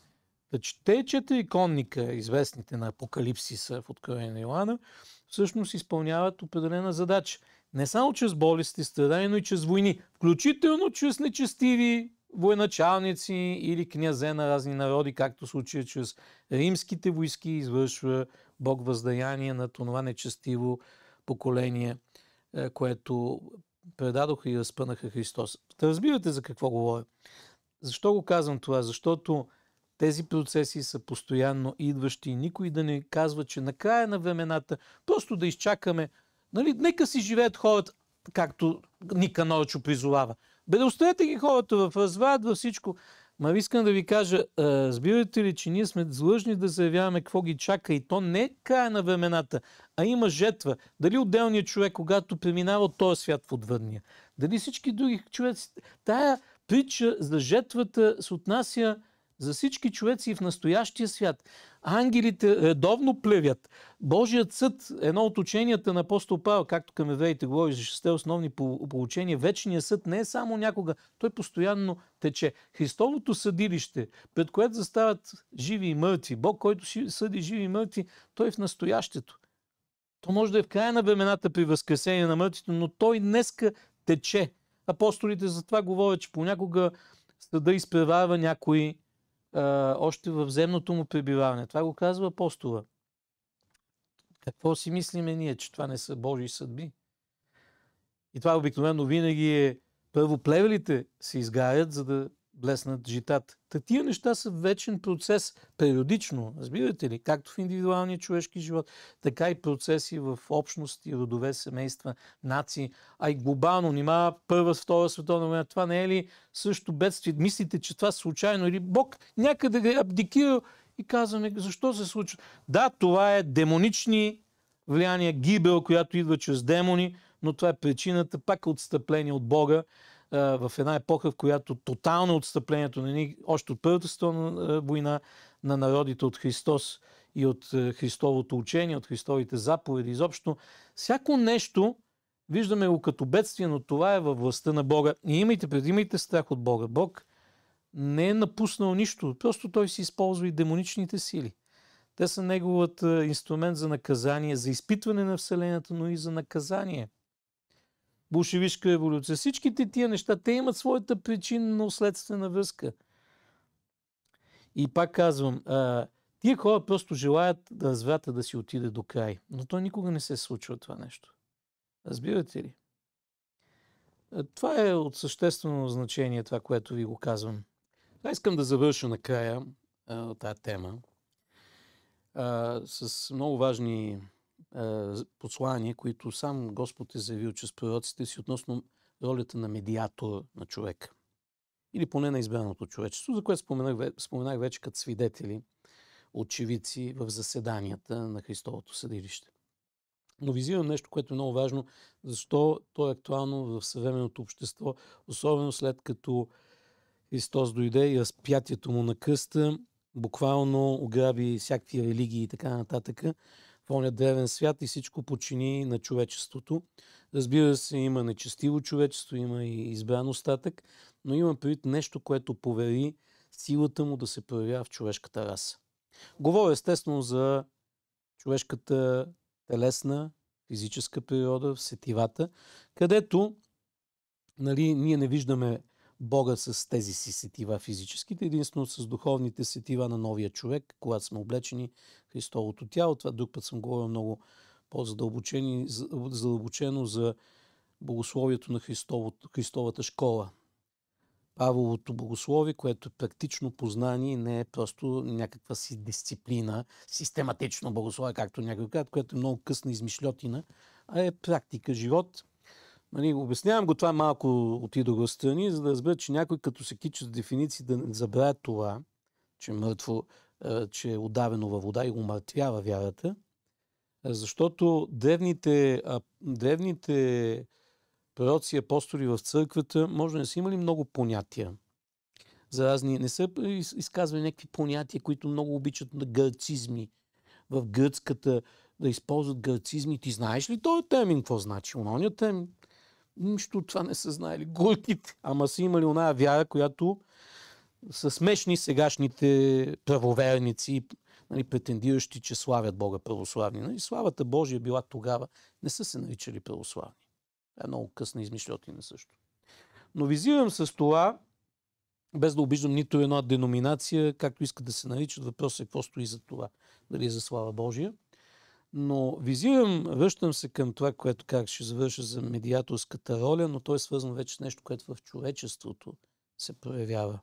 Те 4 конника, известните на Апокалипсиса в Откровение на Йоанна, всъщност изпълняват определена задача. Не само чрез болести, страдания, но и чрез войни. Включително чрез нечестиви военачалници или князе на разни народи, както в случая чрез римските войски извършва Бог въздаяние на това нечестиво поколение което предадоха и разпънаха Христос. Да разбирате за какво говоря. Защо го казвам това? Защото тези процеси са постоянно идващи и никой да не казва, че накрая на времената просто да изчакаме. Нали, нека си живеят хората, както Никанорчо призовава. Бе, да оставете ги хората в разврат, във всичко. Ма искам да ви кажа, разбирате ли, че ние сме длъжни да заявяваме какво ги чака и то не края на времената, а има жетва. Дали отделният човек, когато преминава от този свят в отвъдния, дали всички други човеци. Тая притча за жетвата се отнася за всички човеци в настоящия свят. Ангелите редовно плевят. Божият съд, едно от ученията на апостол Павел, както към евреите говори за 6 основни поучения, вечният съд не е само някога, той постоянно тече. Христовото съдилище, пред което застават живи и мъртви, Бог, който съди живи и мъртви, той е в настоящето. То може да е в края на времената при възкресение на мъртвите, но той днеска тече. Апостолите за това говорят, че понякога съда изпреварва някой още в земното му пребиваване. Това го казва апостола. Какво си мислиме ние, че това не са Божии съдби? И това обикновено винаги е първо плевелите се изгарят, за да блеснат житата. Тия неща са вечен процес, периодично, разбирате ли, както в индивидуалния човешки живот, така и процеси в общности, родове, семейства, нации, а и глобално. Нима Първа, Втора световна война, това не е ли също бедствие? Мислите, че това случайно или Бог някъде го е абдикирал и казваме, защо се случва? Да, това е демонични влияния, гибел, която идва чрез демони, но това е причината пак отстъпление от Бога, в една епоха, в която тотално отстъплението на ни, още от Първата световна война на народите от Христос и от Христовото учение, от Христовите заповеди, изобщо всяко нещо виждаме го като бедствие, но това е във властта на Бога. И имайте страх от Бога. Бог не е напуснал нищо, просто той си използва и демоничните сили. Те са неговият инструмент за наказание, за изпитване на Вселената, но и за наказание. Болшевишка революция. Всичките тия неща, те имат своята причинно-следствена връзка. И пак казвам, тия хора просто желаят да разврата да си отиде до край. Но то никога не се случва това нещо. Разбирате ли? Това е от съществено значение, това, което ви го казвам. Искам да завърша накрая тази тема с много важни послания, които сам Господ е заявил чрез пророците си относно ролята на медиатор на човека. Или поне на избраното човечество, за което споменах вече като свидетели, очевидци в заседанията на Христовото съдилище. Но визирам нещо, което е много важно, защо то е актуално в съвременното общество, особено след като Христос дойде и разпятието му на кръста буквално ограби всякакви религии и така нататък в оня древен свят и всичко подчини на човечеството. Разбира се, има нечестиво човечество, има и избран остатък, но има предвид нещо, което повери силата му да се проявява в човешката раса. Говоря естествено за човешката телесна, физическа природа, в сетивата, където ние не виждаме Бога с тези си сетива физическите, единствено с духовните сетива на новия човек, когато сме облечени в Христовото тяло. Това друг път съм говорил много по-задълбочено за богословието на Христовата школа. Павловото богословие, което е практично познание, не е просто някаква си дисциплина, систематично богословие, както някой казва, което е много късна измишльотина, а е практика, живот. Обяснявам го това малко отидох в страни, за да разбера, че някой като се кича с дефиниции да не забравя това, че е мъртво, че е удавено във вода и умъртвява вярата, защото древните пророци и апостоли в църквата може да не са имали много понятия. За разни, не са изказвали някакви понятия, които много обичат на гърцизми. В гръцката да използват гърцизми. Ти знаеш ли този термин какво значи? Ононият термин. Нищо от това не са знаели. Горките. Ама са имали оная вяра, която са смешни сегашните правоверници, претендиращи, че славят Бога православни. Славата Божия била тогава. Не са се наричали православни. Е много късна измишльотина също. Но визирам с това, без да обиждам нито една деноминация, както искат да се наричат, въпросът е какво стои за това. Дали е за слава Божия. Но връщам се към това, което как ще завърша за медиаторската роля, но той е свързан вече с нещо, което в човечеството се проявява.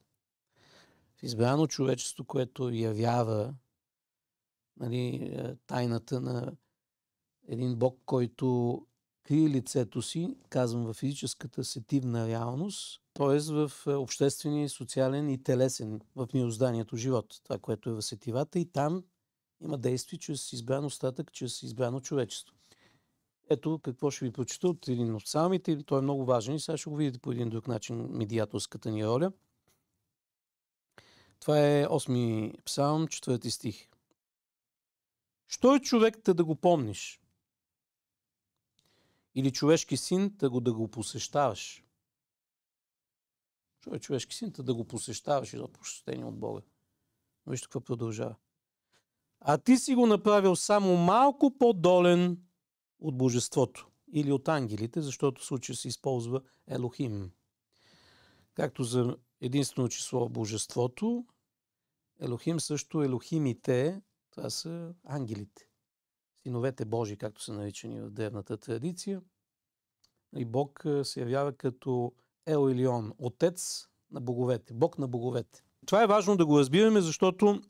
В избрано човечество, което явява, нали, тайната на един Бог, който крие лицето си, казвам, в физическата сетивна реалност, т.е. в обществения, социален и телесен, в мирозданието живот, това, което е в сетивата, и там има действие чрез избран остатък, чрез избрано човечество. Ето какво ще ви прочета от един от псалмите, той е много важен и сега ще го видите по един друг начин медиаторската ни роля. Това е 8 псалм, 4 стих. Що е човек да го помниш? Или човешки син да го посещаваш? Що е човешки син да го посещаваш и да посещение от Бога? Но вижте какво продължава. А ти си го направил само малко по-долен от божеството или от ангелите, защото в случая се използва Елохим. Както за единствено число божеството, Елохим също елохимите, това са ангелите. Синовете Божии, както са наричани в древната традиция. И Бог се явява като Ел Илион, отец на боговете, Бог на боговете. Това е важно да го разбираме, защото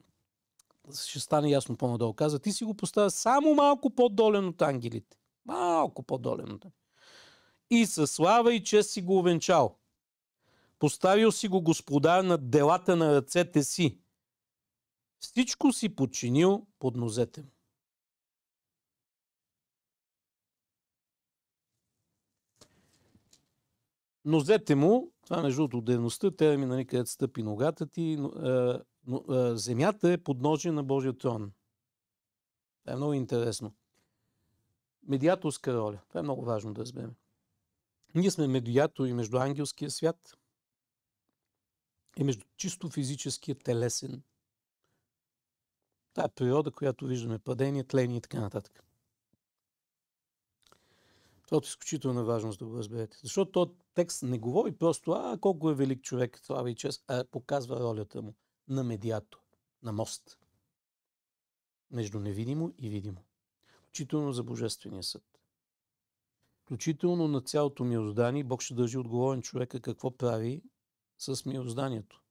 ще стане ясно по-надолу. Каза, ти си го поставя само малко по-долен от ангелите. Малко по-долен от ангелите. И със слава и чест си го увенчал. Поставил си го господар над делата на ръцете си. Всичко си подчинил под нозете му. Нозете му, това между другото древността, термина, където стъпи ногата ти, земята е подножие на Божия трон. Това е много интересно. Медиаторска роля. Това е много важно да разберем. Ние сме медиатори между ангелския свят и между чисто физическия телесен. Тая природа, която виждаме, падение, тление и така нататък. Това е изключителна важност да го разберете. Защото този текст не говори просто колко е велик човек, слава и чест, а показва ролята му на медиатор, на мост. Между невидимо и видимо. Включително за Божествения съд. Включително на цялото мироздание, Бог ще държи отговорен човека какво прави с мирозданието.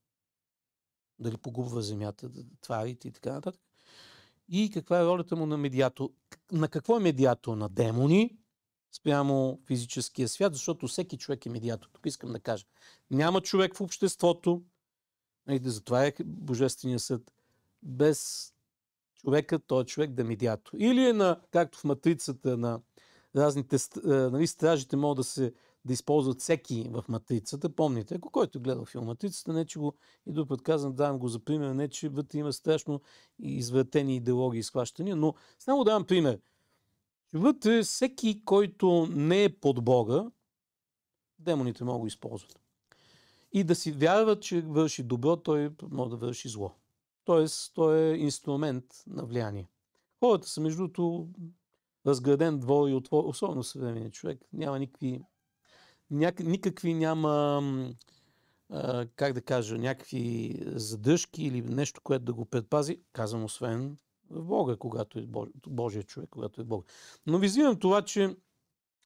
Дали погубва земята, тварите и така нататък. И каква е ролята му на медиатор. На какво е медиатор? На демони, спрямо физическия свят, защото всеки човек е медиатор. Тук искам да кажа. Няма човек в обществото, затова е Божествения съд, без човека, той е човек да е медиатор. Или е както в матрицата на разните, стражите могат да използват всеки в матрицата. Помните, ако който гледа филм Матрицата, не че го и друг път казвам, давам го за пример, не че вътре има страшно извратени идеологии и схващания, но само давам пример. Вътре всеки, който не е под Бога, демоните могат да го използват. И да си вярва, че върши добро, той може да върши зло. Тоест, той е инструмент на влияние. Хората са, между другото, разграден двор и отвор, особено съвременният човек. Няма никакви няма, как да кажа, някакви задръжки или нещо, което да го предпази, казвам, освен в Бога, когато е Божия човек, когато е Бог. Но визирам това, че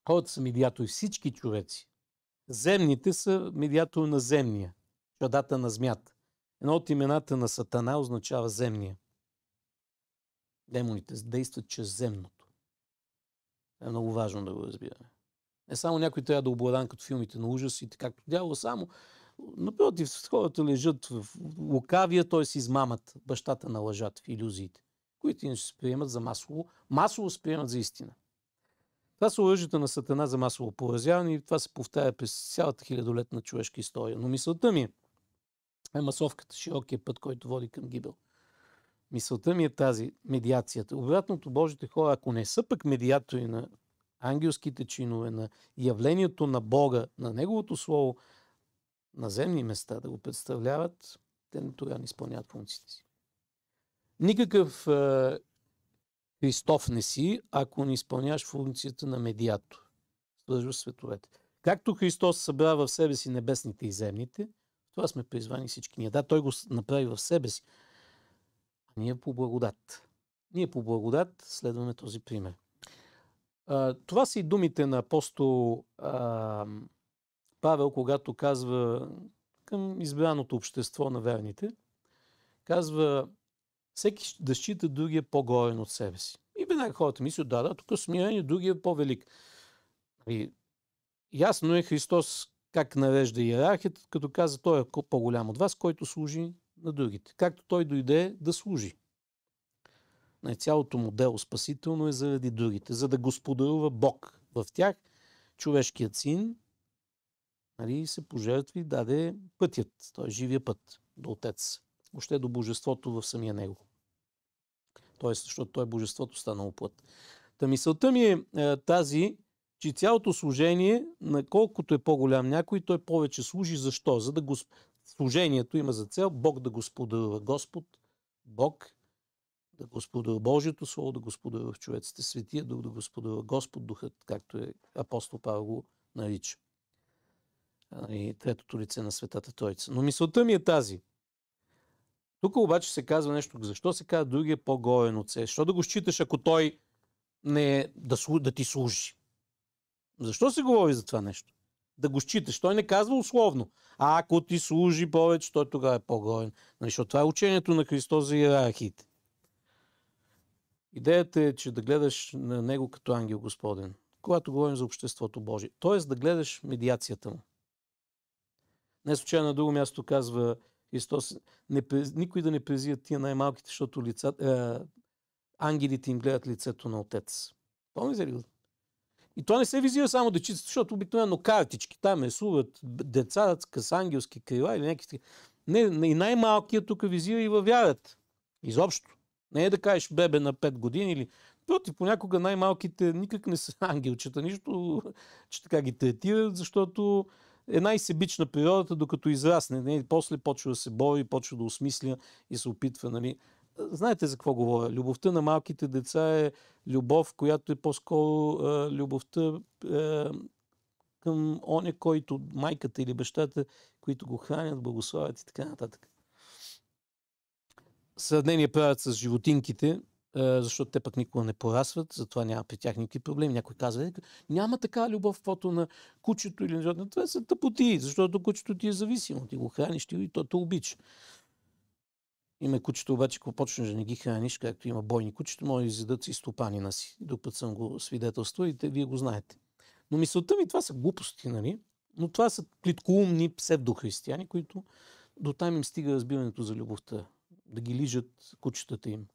хората са медиатори, всички човеци. Земните са медиатори на земния, чадата на змията. Едно от имената на Сатана означава земния. Демоните действат чрез земното. Е много важно да го разбираме. Не само някой трябва да обладан като филмите на ужасите, както дявола само. Напротив, хората лежат в лукавия, т.е. измамат бащата на лъжата в илюзиите, които иначе се приемат за масово се приемат за истина. Това са оръжията на Сатана за масово поразяване и това се повтаря през цялата хилядолетна човешка история. Но мисълта ми е масовката, широкия път, който води към гибел. Мисълта ми е тази, медиацията. Обратното, Божите хора, ако не са пък медиатори на ангелските чинове, на явлението на Бога, на Неговото Слово, на земни места да го представляват, те тогава не изпълняват функциите си. Никакъв Христов не си, ако не изпълняваш функцията на медиатор. Свържваш световете. Както Христос събра в себе си небесните и земните, това сме призвани всички ние. Да, Той го направи в себе си. А ние по благодат. Ние по благодат следваме този пример. Това са и думите на апостол Павел, когато казва към избраното общество на верните. Казва, всеки да счита другия по-горен от себе си. И веднага хората мислят, да, тук смирение, другия е по-велик. И ясно е Христос как нарежда иерархията, като каза, той е по-голям от вас, който служи на другите. Както той дойде да служи. Цялото му дело спасително е заради другите, за да господарува Бог в тях. Човешкият син се пожертви и даде пътят, т.е. живия път до Отец, въобще до божеството в самия него. Т.е. защото той е божеството станало плът. Та мисълта ми е тази, че цялото служение, на колкото е по-голям някой, той повече служи. Защо? За да служението има за цел Бог да господарува. Господ, Бог, да господарува Божието Слово, да господарува в човеците, Светия Дух да господарува, Господ Духът, както е апостол Павел го нарича. И третото лице на Светата Троица. Но мисълта ми е тази. Тук обаче се казва нещо. Защо се казва другия по-горен от себе? Защо да го считаш, ако той не е да ти служи? Защо се говори за това нещо? Да го считаш. Той не казва условно. Ако ти служи повече, той тогава е по-горен. Защото това е учението на Христос за иерархиите. Идеята е, че да гледаш на него като ангел Господен. Когато говорим за обществото Божие. Тоест да гледаш медиацията му. Не случайно на друго място казва Христос, никой да не презира тия най-малките, защото ангелите им гледат лицето на Отец. Помните ли го? И то не се визира само дечицата, защото обикновено картички там рисуват деца с ангелски крила или някакви. Не, и най-малкият тук визира и във вярата. Изобщо. Не е да кажеш бебе на 5 години или... Против, понякога най-малките никак не са ангелчета, нищо, че така ги третират, защото е най-себична природата, докато израсне. После почва да се бори, почва да осмисля и се опитва. Нали. Знаете за какво говоря? Любовта на малките деца е любов, която е по-скоро любовта към оня, който майката или бащата, които го хранят, благославят и така нататък. Сравнение правят с животинките, защото те пък никога не порасват, затова няма при тях никакви проблеми. Някой казва, няма така любов, каквото на кучето или на животното. Това са тъпоти, защото кучето ти е зависимо. Ти го храниш и то те обича. Има кучето обаче, ако почнеш да не ги храниш, както има бойни кучета, може да изядат и стопанина си. Друг път съм го свидетелствал и вие го знаете. Но мисълта ми, това са глупости, нали? Но това са плиткоумни псевдохристияни, които до там им стига разбирането за любовта. Да ги лижат кучетата им.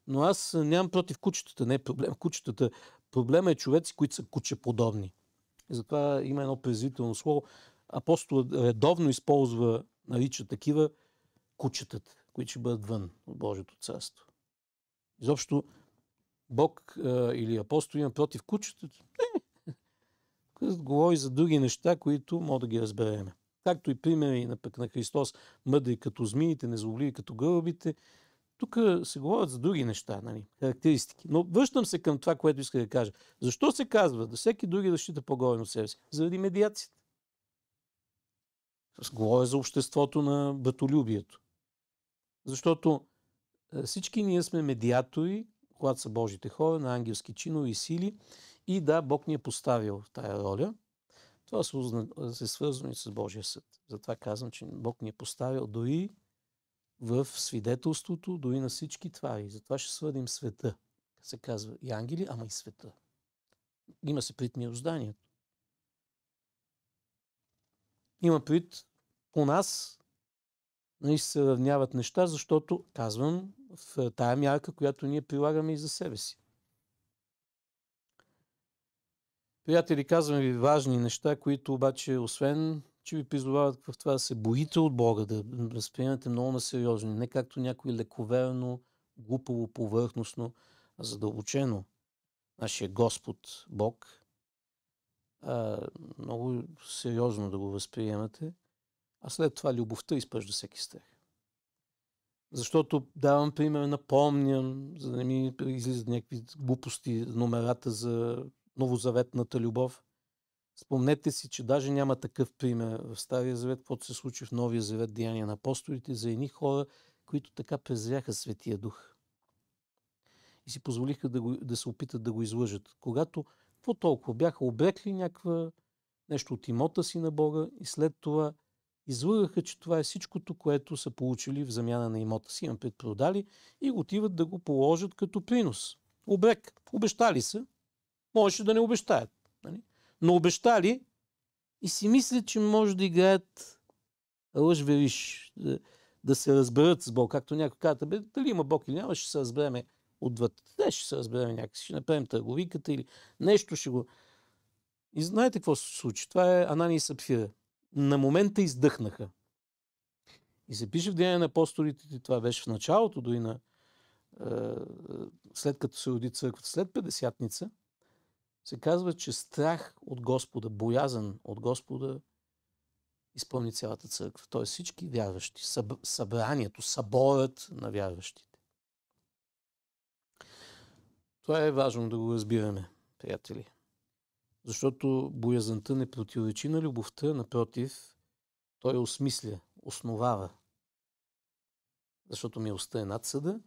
Но аз нямам против кучетата, не е проблем кучетата. Проблема е човеци, които са кучеподобни. И затова има едно презрително слово. Апостол редовно използва, нарича такива кучетата, които ще бъдат вън от Божието царство. Изобщо Бог или апостол има против кучетата. Не. Говори за други неща, които мога да ги разбереме. Както и примери на Христос, мъдри като змиите, незлобливи като гълъбите. Тук се говорят за други неща, нали, характеристики. Но връщам се към това, което иска да кажа. Защо се казва да всеки други да счита по-горен от себе си? Заради медиацията. Говоря за обществото на братолюбието. Защото всички ние сме медиатори, когато са Божите хора, на ангелски чинове и сили. И да, Бог ни е поставил в тая роля. Това се свързано и с Божия съд. Затова казвам, че Бог ни е поставил дори в свидетелството, дори на всички твари. Затова ще свърдим света. Се казва и ангели, ама и света. Има се пред мирозданието. Има пред по нас, нали, се равняват неща, защото, казвам, в тая мярка, която ние прилагаме и за себе си. Приятели, казвам ви важни неща, които обаче, освен че ви призовават в това да се боите от Бога, да възприемате много насериозно, не както някой лековерно, глупаво, повърхностно, а задълбочено. Нашия Господ, Бог, много сериозно да го възприемате, а след това любовта изпъжда всеки страх. Защото давам пример, напомням, за да не ми излизат някакви глупости, номерата за новозаветната любов. Спомнете си, че даже няма такъв пример в Стария завет, каквото се случи в Новия завет, Деяния на апостолите, за едни хора, които така презряха Светия Дух. и си позволиха да се опитат да го излъжат. Когато, какво толкова, бяха обрекли нещо от имота си на Бога и след това излъгаха, че това е всичкото, което са получили в замяна на имота си. Имам предпродали и отиват да го положат като принос. Обрек. Обещали са. Можеше да не обещаят. Нали? Но обещали и си мислят, че може да играят лъж-вериш, да се разберат с Бог. Както някой казва, дали има Бог или няма, ще се разбереме отвъд. Ще се разбереме някакси. Ще направим търговиката или нещо ще го... И знаете какво се случи? Това е Анания и Сапфира. На момента издъхнаха. И се пише в Деяния на апостолите, това беше в началото, дори след като се роди църквата, след Петдесятница, се казва, че страх от Господа, боязън от Господа изпълни цялата църква. Т.е. всички вярващи, събранието, съборът на вярващите. Това е важно да го разбираме, приятели. Защото боязънта не противоречи на любовта, напротив, той осмисля, основава. Защото милостта е над съда,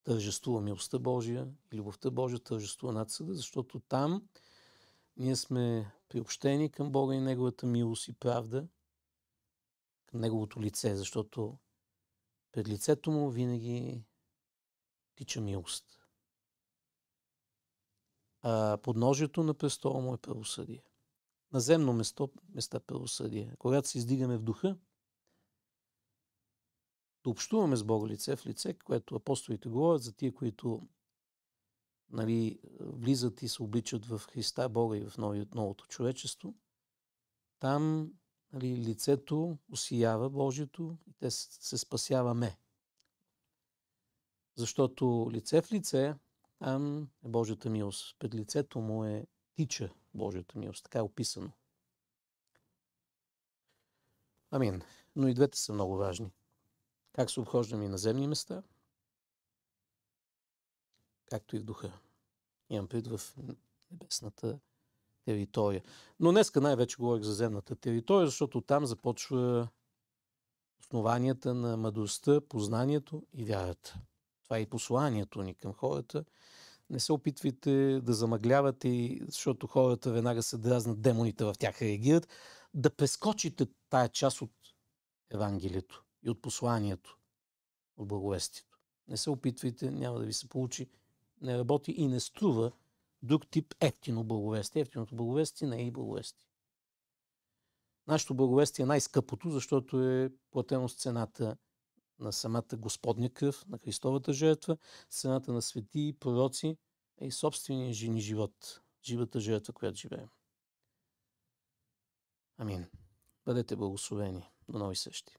тържествува милостта Божия и любовта Божия тържествува над съда, защото там ние сме приобщени към Бога и Неговата милост и правда, към Неговото лице, защото пред лицето Му винаги тича милост. А подножието на престола Му е правосъдие. Наземно места правосъдие. Когато се издигаме в духа, да общуваме с Бога лице в лице, което апостолите говорят за тия, които влизат и се обличат в Христа, Бога и в новото човечество. Там лицето осиява Божието и те се спасяваме. Защото лице в лице, там е Божията милост. Пред лицето му тича Божията милост. Така е описано. Амин. Но и двете са много важни. Как се обхождаме и на земни места, както и в духа. Имам пред в небесната територия. Но днеска най-вече говорих за земната територия, защото там започва основанията на мъдростта, познанието и вярата. Това е и посланието ни към хората. Не се опитвайте да замъглявате, защото хората веднага се дразнат, демоните в тях реагират, да прескочите тая част от Евангелието и от посланието, от благовестието. Не се опитвайте, няма да ви се получи, не работи и не струва друг тип ефтино благовестие. Ефтиното благовестие не е и благовестие. Нашето благовестие е най-скъпото, защото е платено с цената на самата Господня кръв, на Христовата жертва, с цената на светии, пророци и собствения жени живот, живата жертва, която живеем. Амин. Бъдете благословени. До нови срещи.